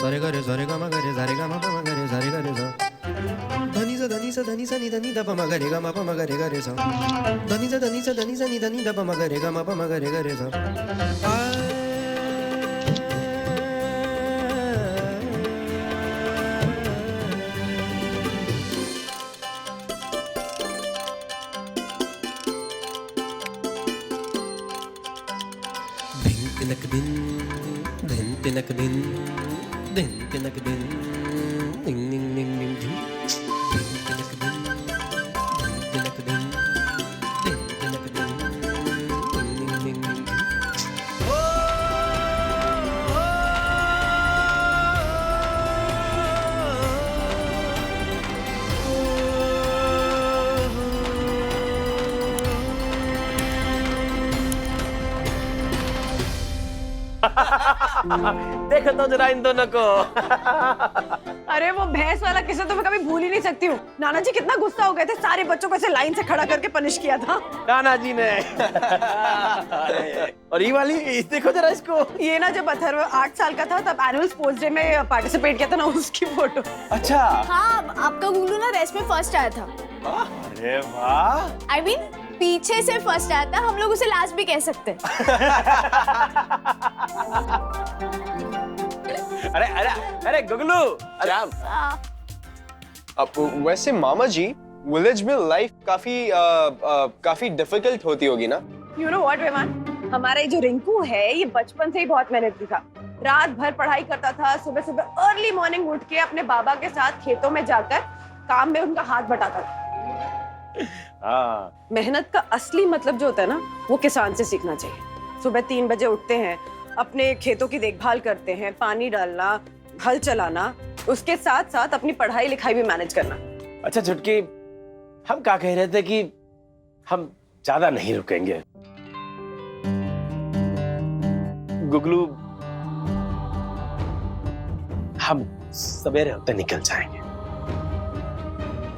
सारे गा रे सारे गा मा गा रे सारे गा मा पा मा गा रे सारे गा रे सा धनी सा धनी सा धनी सा नी धनी दा पा मा गा रे गा मा पा मा गा रे गा रे सा धनी सा धनी सा धनी सा नी धनी दा पा मा गा रे गा मा पा मा गा रे गा रे सा तिनक दिन दिन तिनक दिन दिन तिनक दिन निंग निंग निंग निंग दिन तिनक दिन तिनक दिन दिन देखो तो जरा इन दोनों को। अरे वो भैंस वाला किस्सा तो मैं कभी भूल ही नहीं सकती हूँ। नाना जी कितना गुस्सा हो गए थे, सारे बच्चों को ऐसे लाइन से खड़ा करके पनिश किया था नाना जी ने। और ये वाली देखो जरा इसको। ये ना जब अथर्व 8 साल का था तब एनुअल स्पोर्ट्स डे में पार्टिसिपेट किया था ना, उसकी फोटो। अच्छा। हाँ, आपका गुगलू ना रेस में फर्स्ट आया था। अरे वाह। I mean, पीछे से फर्स्ट आया था, हम लोग उसे लास्ट भी कह सकते हैं। अरे अरे अरे गुगलू। अब वैसे मामा जी, विलेज में लाइफ काफी डिफिकल्ट होती होगी ना? You know what, विमान? हमारा ये जो रिंकू है, ये बचपन से ही बहुत मेहनती था। रात भर पढ़ाई करता था, सुबह सुबह अर्ली मॉर्निंग उठ के अपने बाबा के साथ खेतों में जाकर काम में उनका हाथ बटाता था। मेहनत का असली मतलब जो होता है ना, वो किसान से सीखना चाहिए। सुबह 3 बजे उठते हैं, अपने खेतों की देखभाल करते हैं, पानी डालना, हल चलाना, उसके साथ साथ अपनी पढ़ाई लिखाई भी मैनेज करना। अच्छा छुटकी, हम क्या कह रहे थे कि हम ज्यादा नहीं रुकेंगे। गुगलू, हम सवेरे होते निकल जाएंगे।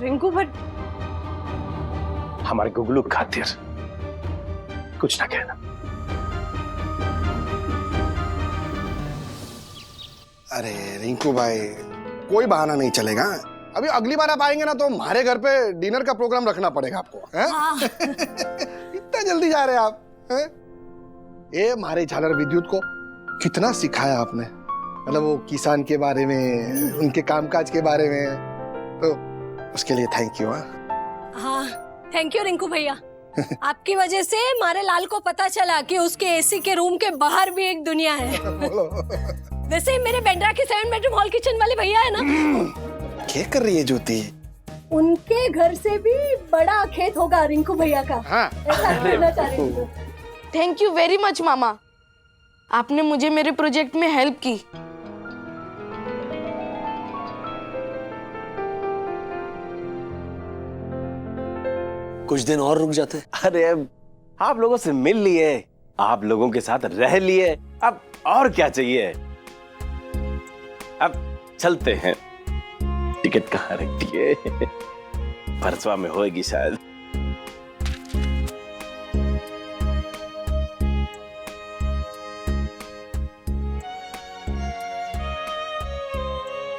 रिंकू, बट हमारे गुगलू खातिर कुछ ना कहना। अरे रिंकू भाई, कोई बहाना नहीं चलेगा। अभी अगली बार आप आएंगे ना तो हमारे घर पे डिनर का प्रोग्राम रखना पड़ेगा आपको, हैं? हाँ। इतना जल्दी जा रहे हैं आप, हैं? ये हमारे झालर विद्युत को कितना सिखाया आपने, मतलब वो किसान के बारे में, उनके कामकाज के बारे में, तो उसके लिए थैंक यू। हाँ, थैंक यू रिंकू भैया। आपकी वजह से हमारे लाल को पता चला कि उसके एसी के रूम के बाहर भी एक दुनिया है। वैसे मेरे बेंड्रा के 7 बेडरूम हॉल किचन वाले भैया है ना, क्या कर रही है ज्योति? उनके घर से भी बड़ा खेत होगा रिंकू भैया का। हाँ। ऐसा कहना चाह रही हूँ। थैंक यू वेरी मच मामा, आपने मुझे मेरे प्रोजेक्ट में हेल्प की। कुछ दिन और रुक जाते। अरे आप लोगों से मिल लिए, आप लोगों के साथ रह लिए, अब और क्या चाहिए। अब चलते हैं। टिकट कहाँ रखती है? परसवा में होगी शायद।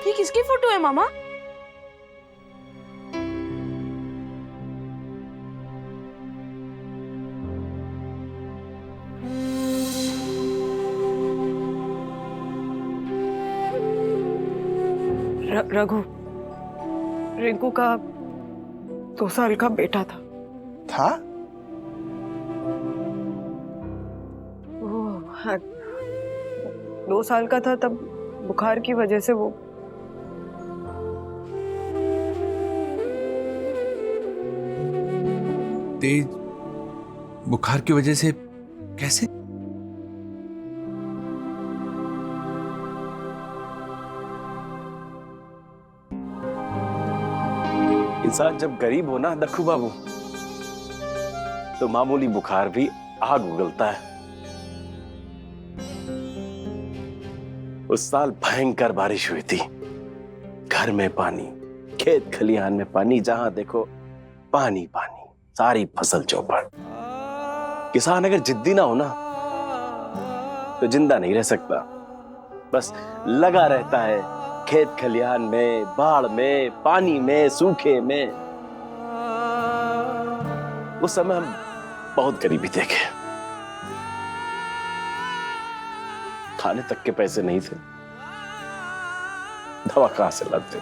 ये किसकी फोटो है मामा? रघु, रिंकू का 2 साल का बेटा था। वो 2 साल का था तब बुखार की वजह से वो तेज बुखार की वजह से कैसे? इंसान जब गरीब हो ना दखू बाबू, तो मामूली बुखार भी आग उगलता है। उस साल भयंकर बारिश हुई थी, घर में पानी, खेत खलिहान में पानी, जहां देखो पानी पानी, सारी फसल चौपट। किसान अगर जिद्दी ना हो ना तो जिंदा नहीं रह सकता, बस लगा रहता है खेत खलिहान में, बाढ़ में, पानी में, सूखे में। उस समय हम बहुत गरीबी देखे, खाने तक के पैसे नहीं थे, दवा कहां से लाते।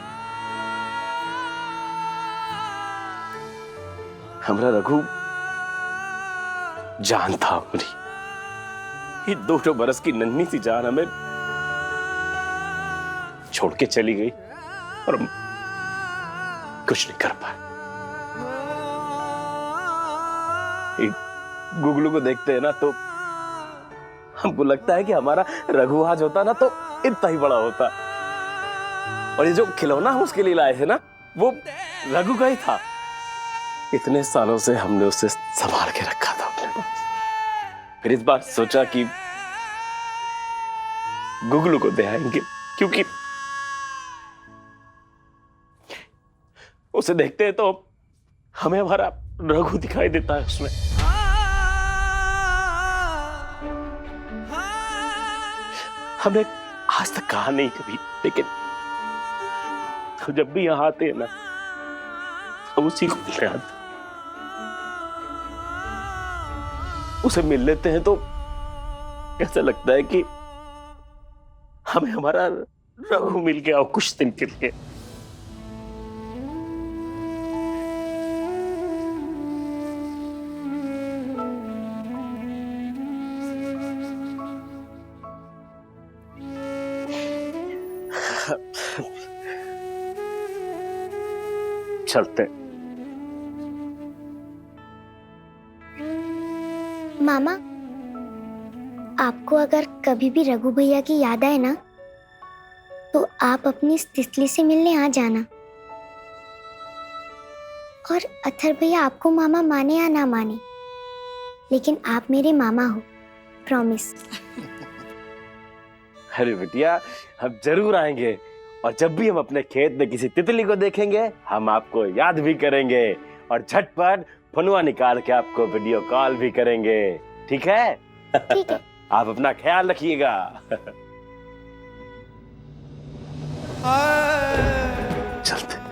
हमरा रघु जान था हमारी, ये 2 बरस की नन्ही सी जान हमें छोड़ के चली गई और हम कुछ नहीं कर पाए। गुगलू को देखते हैं ना तो हमको लगता है कि हमारा रघु आज होता ना तो इतना ही बड़ा होता। और ये जो खिलौना हम उसके लिए लाए थे ना, वो रघु का ही था। इतने सालों से हमने उसे संभाल के रखा था अपने पास। फिर इस बार सोचा कि गुगलू को दे आएंगे, क्योंकि उसे देखते हैं तो हमें हमारा रघु दिखाई देता है उसमें। हमने आज तक कहा नहीं कभी, लेकिन जब भी यहां आते हैं ना, हम उसी को मिलने आते, उसे मिल लेते हैं तो ऐसा लगता है कि हमें हमारा रघु मिल गया और कुछ दिन के लिए। चलते। मामा, आपको अगर कभी भी रघु भैया की याद आए ना, तो आप अपनी इस तितली से मिलने आ जाना। और अथर भैया आपको मामा माने या ना माने, लेकिन आप मेरे मामा हो, प्रॉमिस। अरे बिटिया, हम जरूर आएंगे, और जब भी हम अपने खेत में किसी तितली को देखेंगे हम आपको याद भी करेंगे और झटपट फनुआ निकाल के आपको वीडियो कॉल भी करेंगे। ठीक है? ठीक है। आप अपना ख्याल रखिएगा। चलते।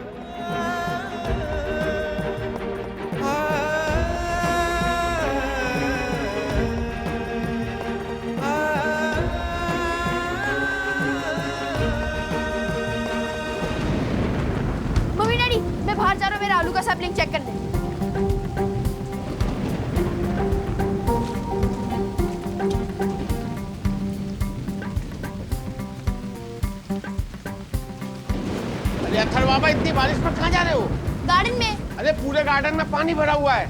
मम्मी डैडी, मैं बाहर जा रहा हूँ, मेरा आलू का सैपलिंग चेक करने। अरे अथर बाबा, इतनी बारिश में कहाँ जा रहे हो? गार्डन में। अरे पूरे गार्डन में पानी भरा हुआ है।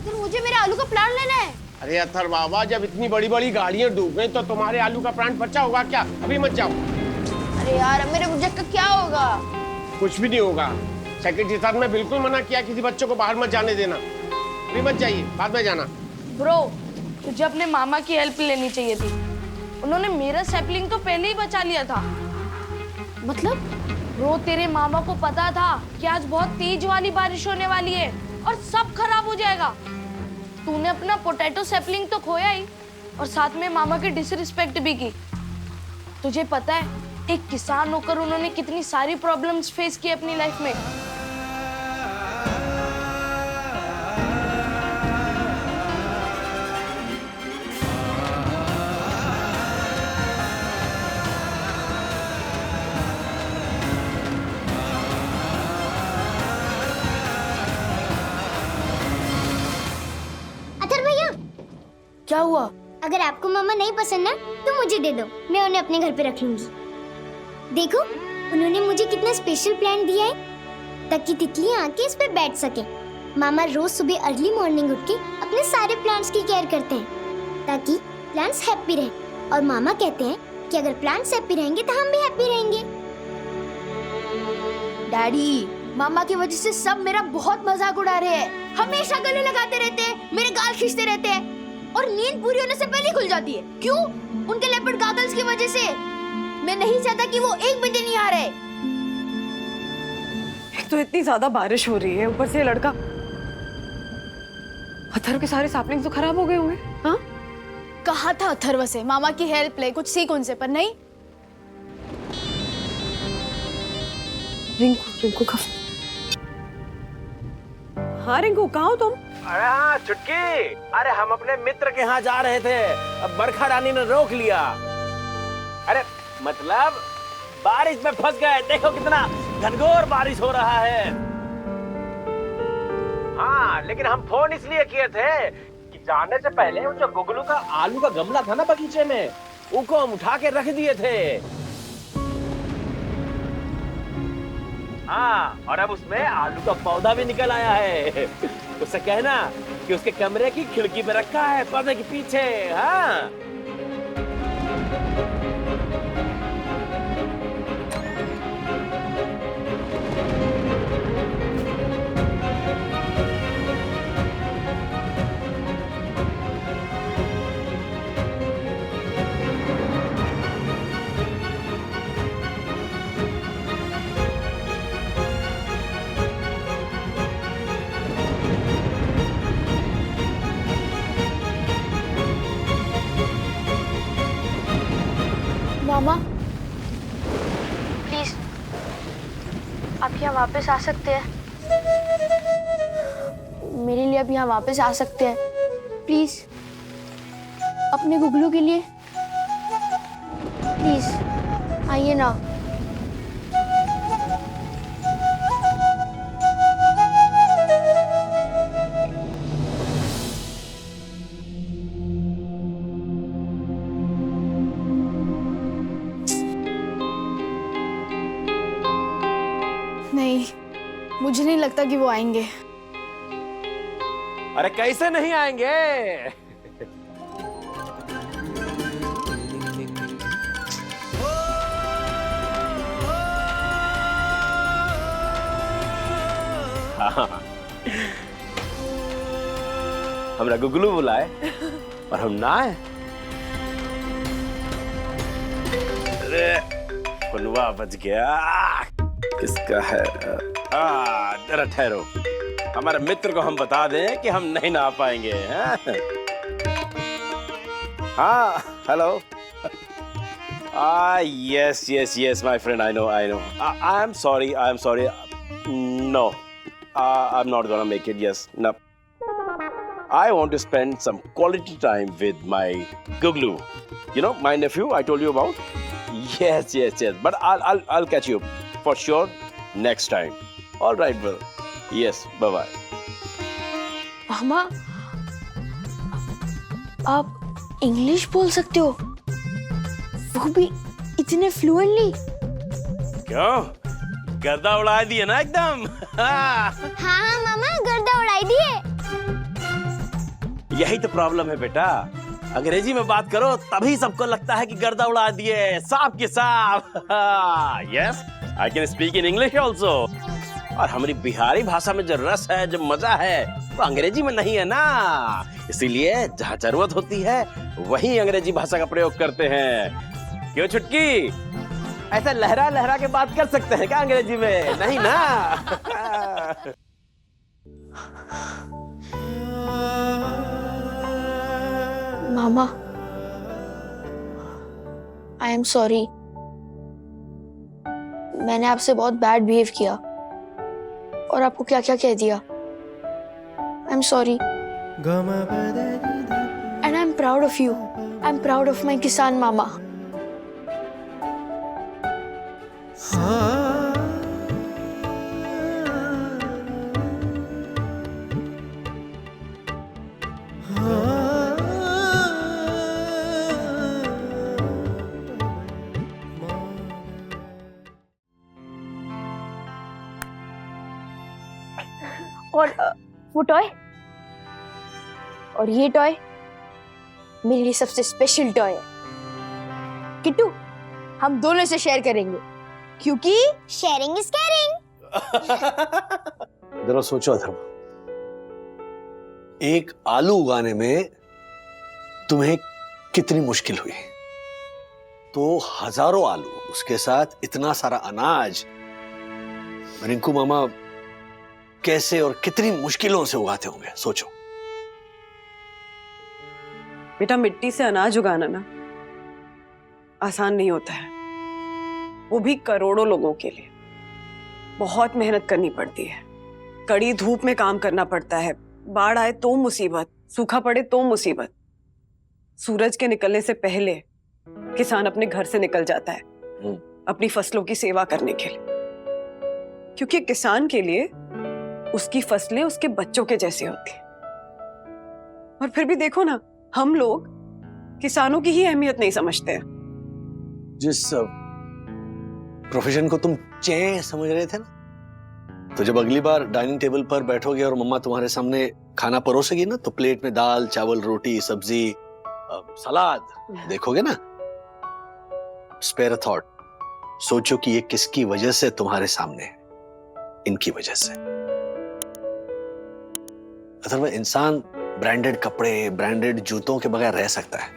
तो मुझे मेरा आलू का प्लांट लेना है। अरे अथर बाबा, जब इतनी बड़ी बड़ी गाड़ियां डूब गई तो तुम्हारे आलू का प्लांट बचा होगा क्या? अभी मत जाओ। अरे यार, मेरे प्रोजेक्ट का क्या होगा? कुछ भी नहीं होगा। सेक्रेटरी साहब ने बिल्कुल मना किया किसी बच्चों को बाहर मत जाने देना। अभी मत जाइए, बाद में जाना। ब्रो, तुझे अपने मामा की हेल्प लेनी चाहिए थी। उन्होंने मेरा सैपलिंग तो पहले ही बचा लिया था। मतलब ब्रो, तेरे मामा को पता था कि आज बहुत तेज वाली बारिश होने वाली है और सब खराब हो जाएगा। तूने अपना पोटैटो सैपलिंग तो खोया ही, और साथ में मामा की डिसरिस्पेक्ट भी की। तुझे पता है, एक किसान होकर उन्होंने कितनी सारी प्रॉब्लम्स फेस की अपनी लाइफ में। अथर भैया, क्या हुआ? अगर आपको मामा नहीं पसंद ना, तो मुझे दे दो, मैं उन्हें अपने घर पे रख लूंगी। देखो, उन्होंने मुझे कितना स्पेशल प्लान दिया है ताकि तितलियां आके इस पे बैठ सके। मामा रोज सुबह अर्ली मॉर्निंग उठ के अपने सारे प्लांट्स की केयर करते हैं ताकि प्लांट्स हैप्पी रहे। और मामा कहते हैं कि अगर प्लांट्स हैप्पी रहेंगे तो हम भी हैप्पी रहेंगे। डैडी, मामा की वजह से सब मेरा बहुत मजाक उड़ा रहे हैं। हमेशा गले लगाते रहते हैं, मेरे गाल खींचते रहते हैं, और नींद पूरी होने से पहले खुल जाती है। क्यों? उनके लेपर्ड गॉगल्स की वजह से। मैं नहीं चाहता कि वो एक बजे नहीं आ रहे। एक तो इतनी ज्यादा बारिश हो रही है, ऊपर से ये लड़का। अथर्व के सारे सैपलिंग्स तो खराब हो गए होंगे। हाँ, कहा था अथर्व से मामा की हेल्प ले, कुछ सीख उनसे, पर नहीं। रिंकू का। हाँ रिंकू, कहाँ हो तुम? अरे हाँ चुटकी, अरे हम अपने मित्र के यहाँ जा रहे थे, अब बरखा रानी ने रोक लिया। अरे मतलब बारिश में फंस गए। देखो कितना घनघोर बारिश हो रहा है। हाँ, लेकिन हम फोन इसलिए किए थे कि जाने से पहले वो जो गुगलू का आलू का गमला था ना बगीचे में, उसको हम उठा के रख दिए थे। हाँ, और अब उसमें आलू का पौधा भी निकल आया है। उससे कहना कि उसके कमरे की खिड़की पे रखा है, पौधे के पीछे। हाँ, वापस आ सकते हैं? मेरे लिए अब यहाँ वापस आ सकते हैं प्लीज, अपने गुगलू के लिए प्लीज आइए ना। नहीं, मुझे नहीं लगता कि वो आएंगे। अरे कैसे नहीं आएंगे? हमरा गुगलू बुलाए और हम ना आए। अरे कुनवा बच गया। किसका है? जरा ठहरो, हमारे मित्र को हम बता दें कि हम नहीं ना आ पाएंगे। हाँ, hello. Yes yes yes my friend, I know I am sorry no, I'm not gonna make it. Yes, no. I want to spend some quality time with my Guglu. You know, my nephew I told you about. Yes. But I'll catch you for sure next time. All right, brother. Yes. Bye bye. मामा, आप English बोल सकते हो, वो भी इतने fluently. क्यों? गर्दा उड़ा दिए ना एकदम। हाँ मामा, गर्दा उड़ाई दिए। यही तो प्रॉब्लम है बेटा, अंग्रेजी में बात करो तभी सबको लगता है कि गर्दा उड़ा दिए, साफ के साफ। Yes, I can speak in English also. और हमारी बिहारी भाषा में जो रस है, जो मजा है, वो अंग्रेजी में नहीं है ना। इसीलिए जहाँ जरूरत होती है वहीं अंग्रेजी भाषा का प्रयोग करते हैं। क्यों छुटकी, ऐसा लहरा लहरा के बात कर सकते हैं क्या अंग्रेजी में? नहीं ना। मामा, आई एम सॉरी, मैंने आपसे बहुत बैड बिहेव किया और आपको क्या क्या कह दिया। आई am sorry and I am proud of you. I am proud of my किसान मामा। और वो टॉय और ये टॉय मेरे लिए सबसे स्पेशल टॉय है। किट्टू, हम दोनों इसे शेयर करेंगे क्योंकि शेयरिंग इज केयरिंग। जरा सोचो अथर्व, एक आलू उगाने में तुम्हें कितनी मुश्किल हुई, तो हजारों आलू, उसके साथ इतना सारा अनाज, रिंकू मामा कैसे और कितनी मुश्किलों से उगाते होंगे, सोचो। बेटा, मिट्टी से अनाज उगाना ना आसान नहीं होता है, वो भी करोड़ों लोगों के लिए। बहुत मेहनत करनी पड़ती है, कड़ी धूप में काम करना पड़ता है, बाढ़ आए तो मुसीबत, सूखा पड़े तो मुसीबत। सूरज के निकलने से पहले किसान अपने घर से निकल जाता है अपनी फसलों की सेवा करने के लिए, क्योंकि किसान के लिए उसकी फसलें उसके बच्चों के जैसी होती हैं। और फिर भी देखो ना, हम लोग किसानों की ही अहमियत नहीं समझते हैं। जिस प्रोफेशन को तुम चैं समझ रहे थे ना, तो जब अगली बार डाइनिंग टेबल पर बैठोगे और मम्मा तुम्हारे सामने खाना परोसेगी ना, तो प्लेट में दाल, चावल, रोटी, सब्जी, सलाद देखोगे ना, स्पेयर अ थॉट, सोचो कि ये किसकी वजह से तुम्हारे सामने है, इनकी वजह से। अथर्व, इंसान ब्रांडेड कपड़े, ब्रांडेड जूतों के बगैर रह सकता है।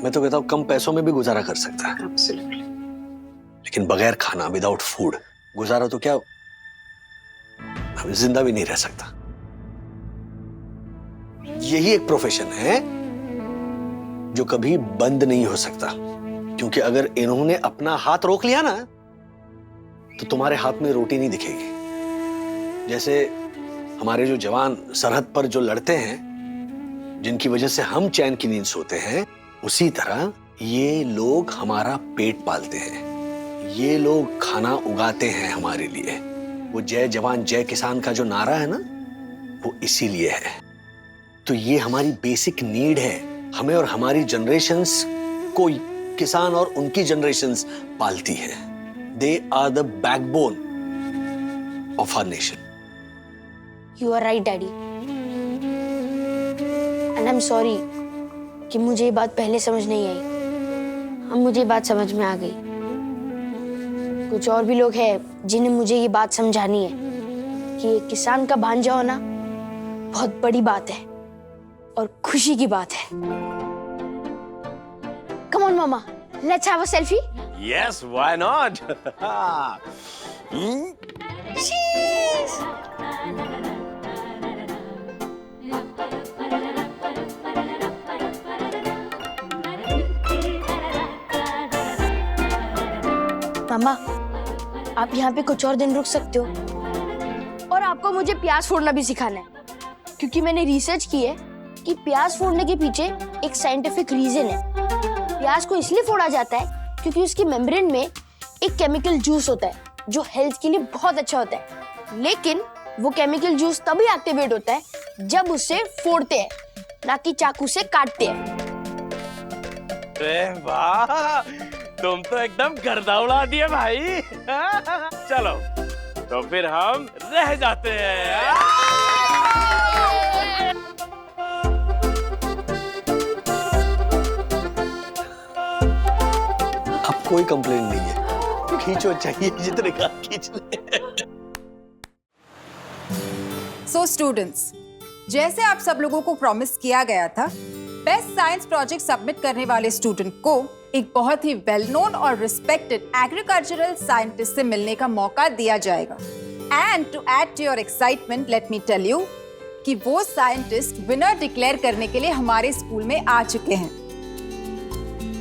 मैं तो कहता हूं कम पैसों में भी गुजारा कर सकता है। Absolutely. लेकिन बगैर खाना, विदाउट फूड गुजारा तो क्या, जिंदा भी नहीं रह सकता। यही एक प्रोफेशन है जो कभी बंद नहीं हो सकता, क्योंकि अगर इन्होंने अपना हाथ रोक लिया ना, तो तुम्हारे हाथ में रोटी नहीं दिखेगी। जैसे हमारे जो जवान सरहद पर जो लड़ते हैं, जिनकी वजह से हम चैन की नींद सोते हैं, उसी तरह ये लोग हमारा पेट पालते हैं। ये लोग खाना उगाते हैं हमारे लिए। वो जय जवान जय किसान का जो नारा है ना, वो इसीलिए है। तो ये हमारी बेसिक नीड है। हमें और हमारी जनरेशंस को किसान और उनकी जनरेशंस पालती है। They are the backbone of our nation. You are right daddy, and I am sorry कि मुझे ये बात पहले समझ नहीं आई। अब मुझे ये बात समझ में आ गई। कुछ और भी लोग हैं जिन्हें मुझे ये बात समझानी है कि एक किसान का भांजा होना बहुत बड़ी बात है और खुशी की बात है। Come on mama, let's have a selfie. Yes, why not? चीज। मामा, आप यहाँ पे कुछ और दिन रुक सकते हो, और आपको मुझे प्याज फोड़ना भी सिखाना है, क्योंकि मैंने रिसर्च की है कि प्याज फोड़ने के पीछे एक साइंटिफिक रीजन है। प्याज को इसलिए फोड़ा जाता है क्योंकि उसकी मेम्ब्रेन में एक केमिकल जूस होता है जो हेल्थ के लिए बहुत अच्छा होता है, लेकिन वो केमिकल जूस तभी एक्टिवेट होता है जब उसे फोड़ते हैं, ना कि चाकू से काटते हैं। अरे वाह, तुम तो एकदम गर्दा उड़ा दिए भाई। चलो तो फिर हम रह जाते हैं। अब कोई कंप्लेंट नहीं है, खींचो चाहिए जितने का खींच ले। सो स्टूडेंट्स, जैसे आप सब लोगों को प्रॉमिस किया गया था, बेस्ट साइंस प्रोजेक्ट सबमिट करने वाले स्टूडेंट को एक बहुत ही वेल नोन और रिस्पेक्टेड एग्रीकल्चरल साइंटिस्ट से मिलने का मौका दिया जाएगा। And to add to your excitement, let me tell you कि वो साइंटिस्ट विनर डिक्लेयर करने के लिए हमारे स्कूल में आ चुके हैं।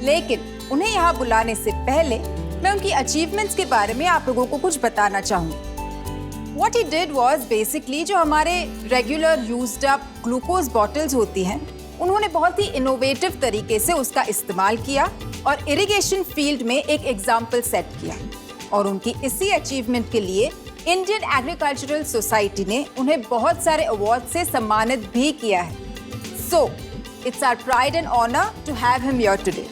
लेकिन उन्हें यहाँ बुलाने से पहले मैं उनकी अचीवमेंट्स के बारे में आप लोगों को कुछ बताना चाहूंगी। What he did was basically जो हमारे regular used up glucose bottles होती हैं, उन्होंने बहुत ही इनोवेटिव तरीके से उसका इस्तेमाल किया और इरिगेशन फील्ड में एक एग्जाम्पल सेट किया। और उनकी इसी अचीवमेंट के लिए इंडियन एग्रीकल्चरल सोसाइटी ने उन्हें बहुत सारे अवार्ड से सम्मानित भी किया है। So it's our pride and honour to have him here today.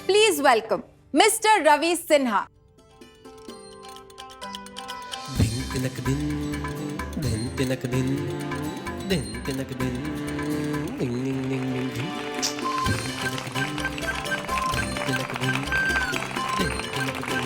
Please welcome mister Ravi Sinha. तिनक दिन दिन तिनक दिन दिन तिनक दिन डिंग डिंग डिंग डिंग डिंग तिनक दिन तिनक दिन दिन तिनक दिन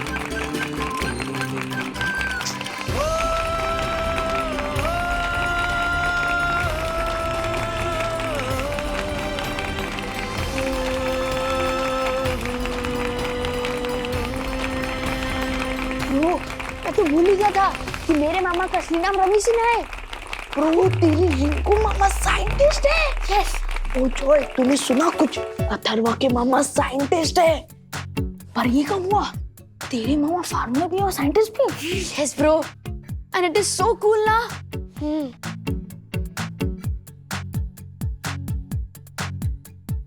मैं तो भूल ही गया था कि मेरे मामा का असली नाम रवि सिन्हा है। ब्रो, तेरी रिंकू मामा साइंटिस्ट है। यस। ओ जोय, तूने सुना कुछ? अथर्वा के मामा साइंटिस्ट है। पर ये कब हुआ? तेरे मामा फार्मर भी और साइंटिस्ट भी? Yes bro, and it is so cool ना।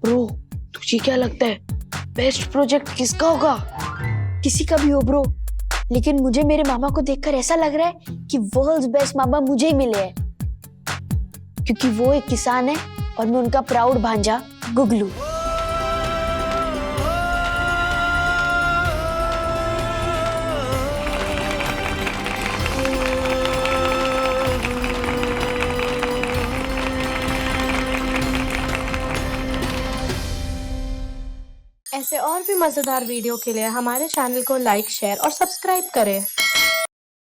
ब्रो, तुझे क्या लगता है बेस्ट प्रोजेक्ट किसका होगा? किसी का भी हो ब्रो, लेकिन मुझे मेरे मामा को देखकर ऐसा लग रहा है कि वर्ल्ड्स बेस्ट मामा मुझे ही मिले हैं, क्योंकि वो एक किसान है और मैं उनका प्राउड भांजा गुगलू। ऐसे और भी मजेदार वीडियो के लिए हमारे चैनल को लाइक, शेयर और सब्सक्राइब करें।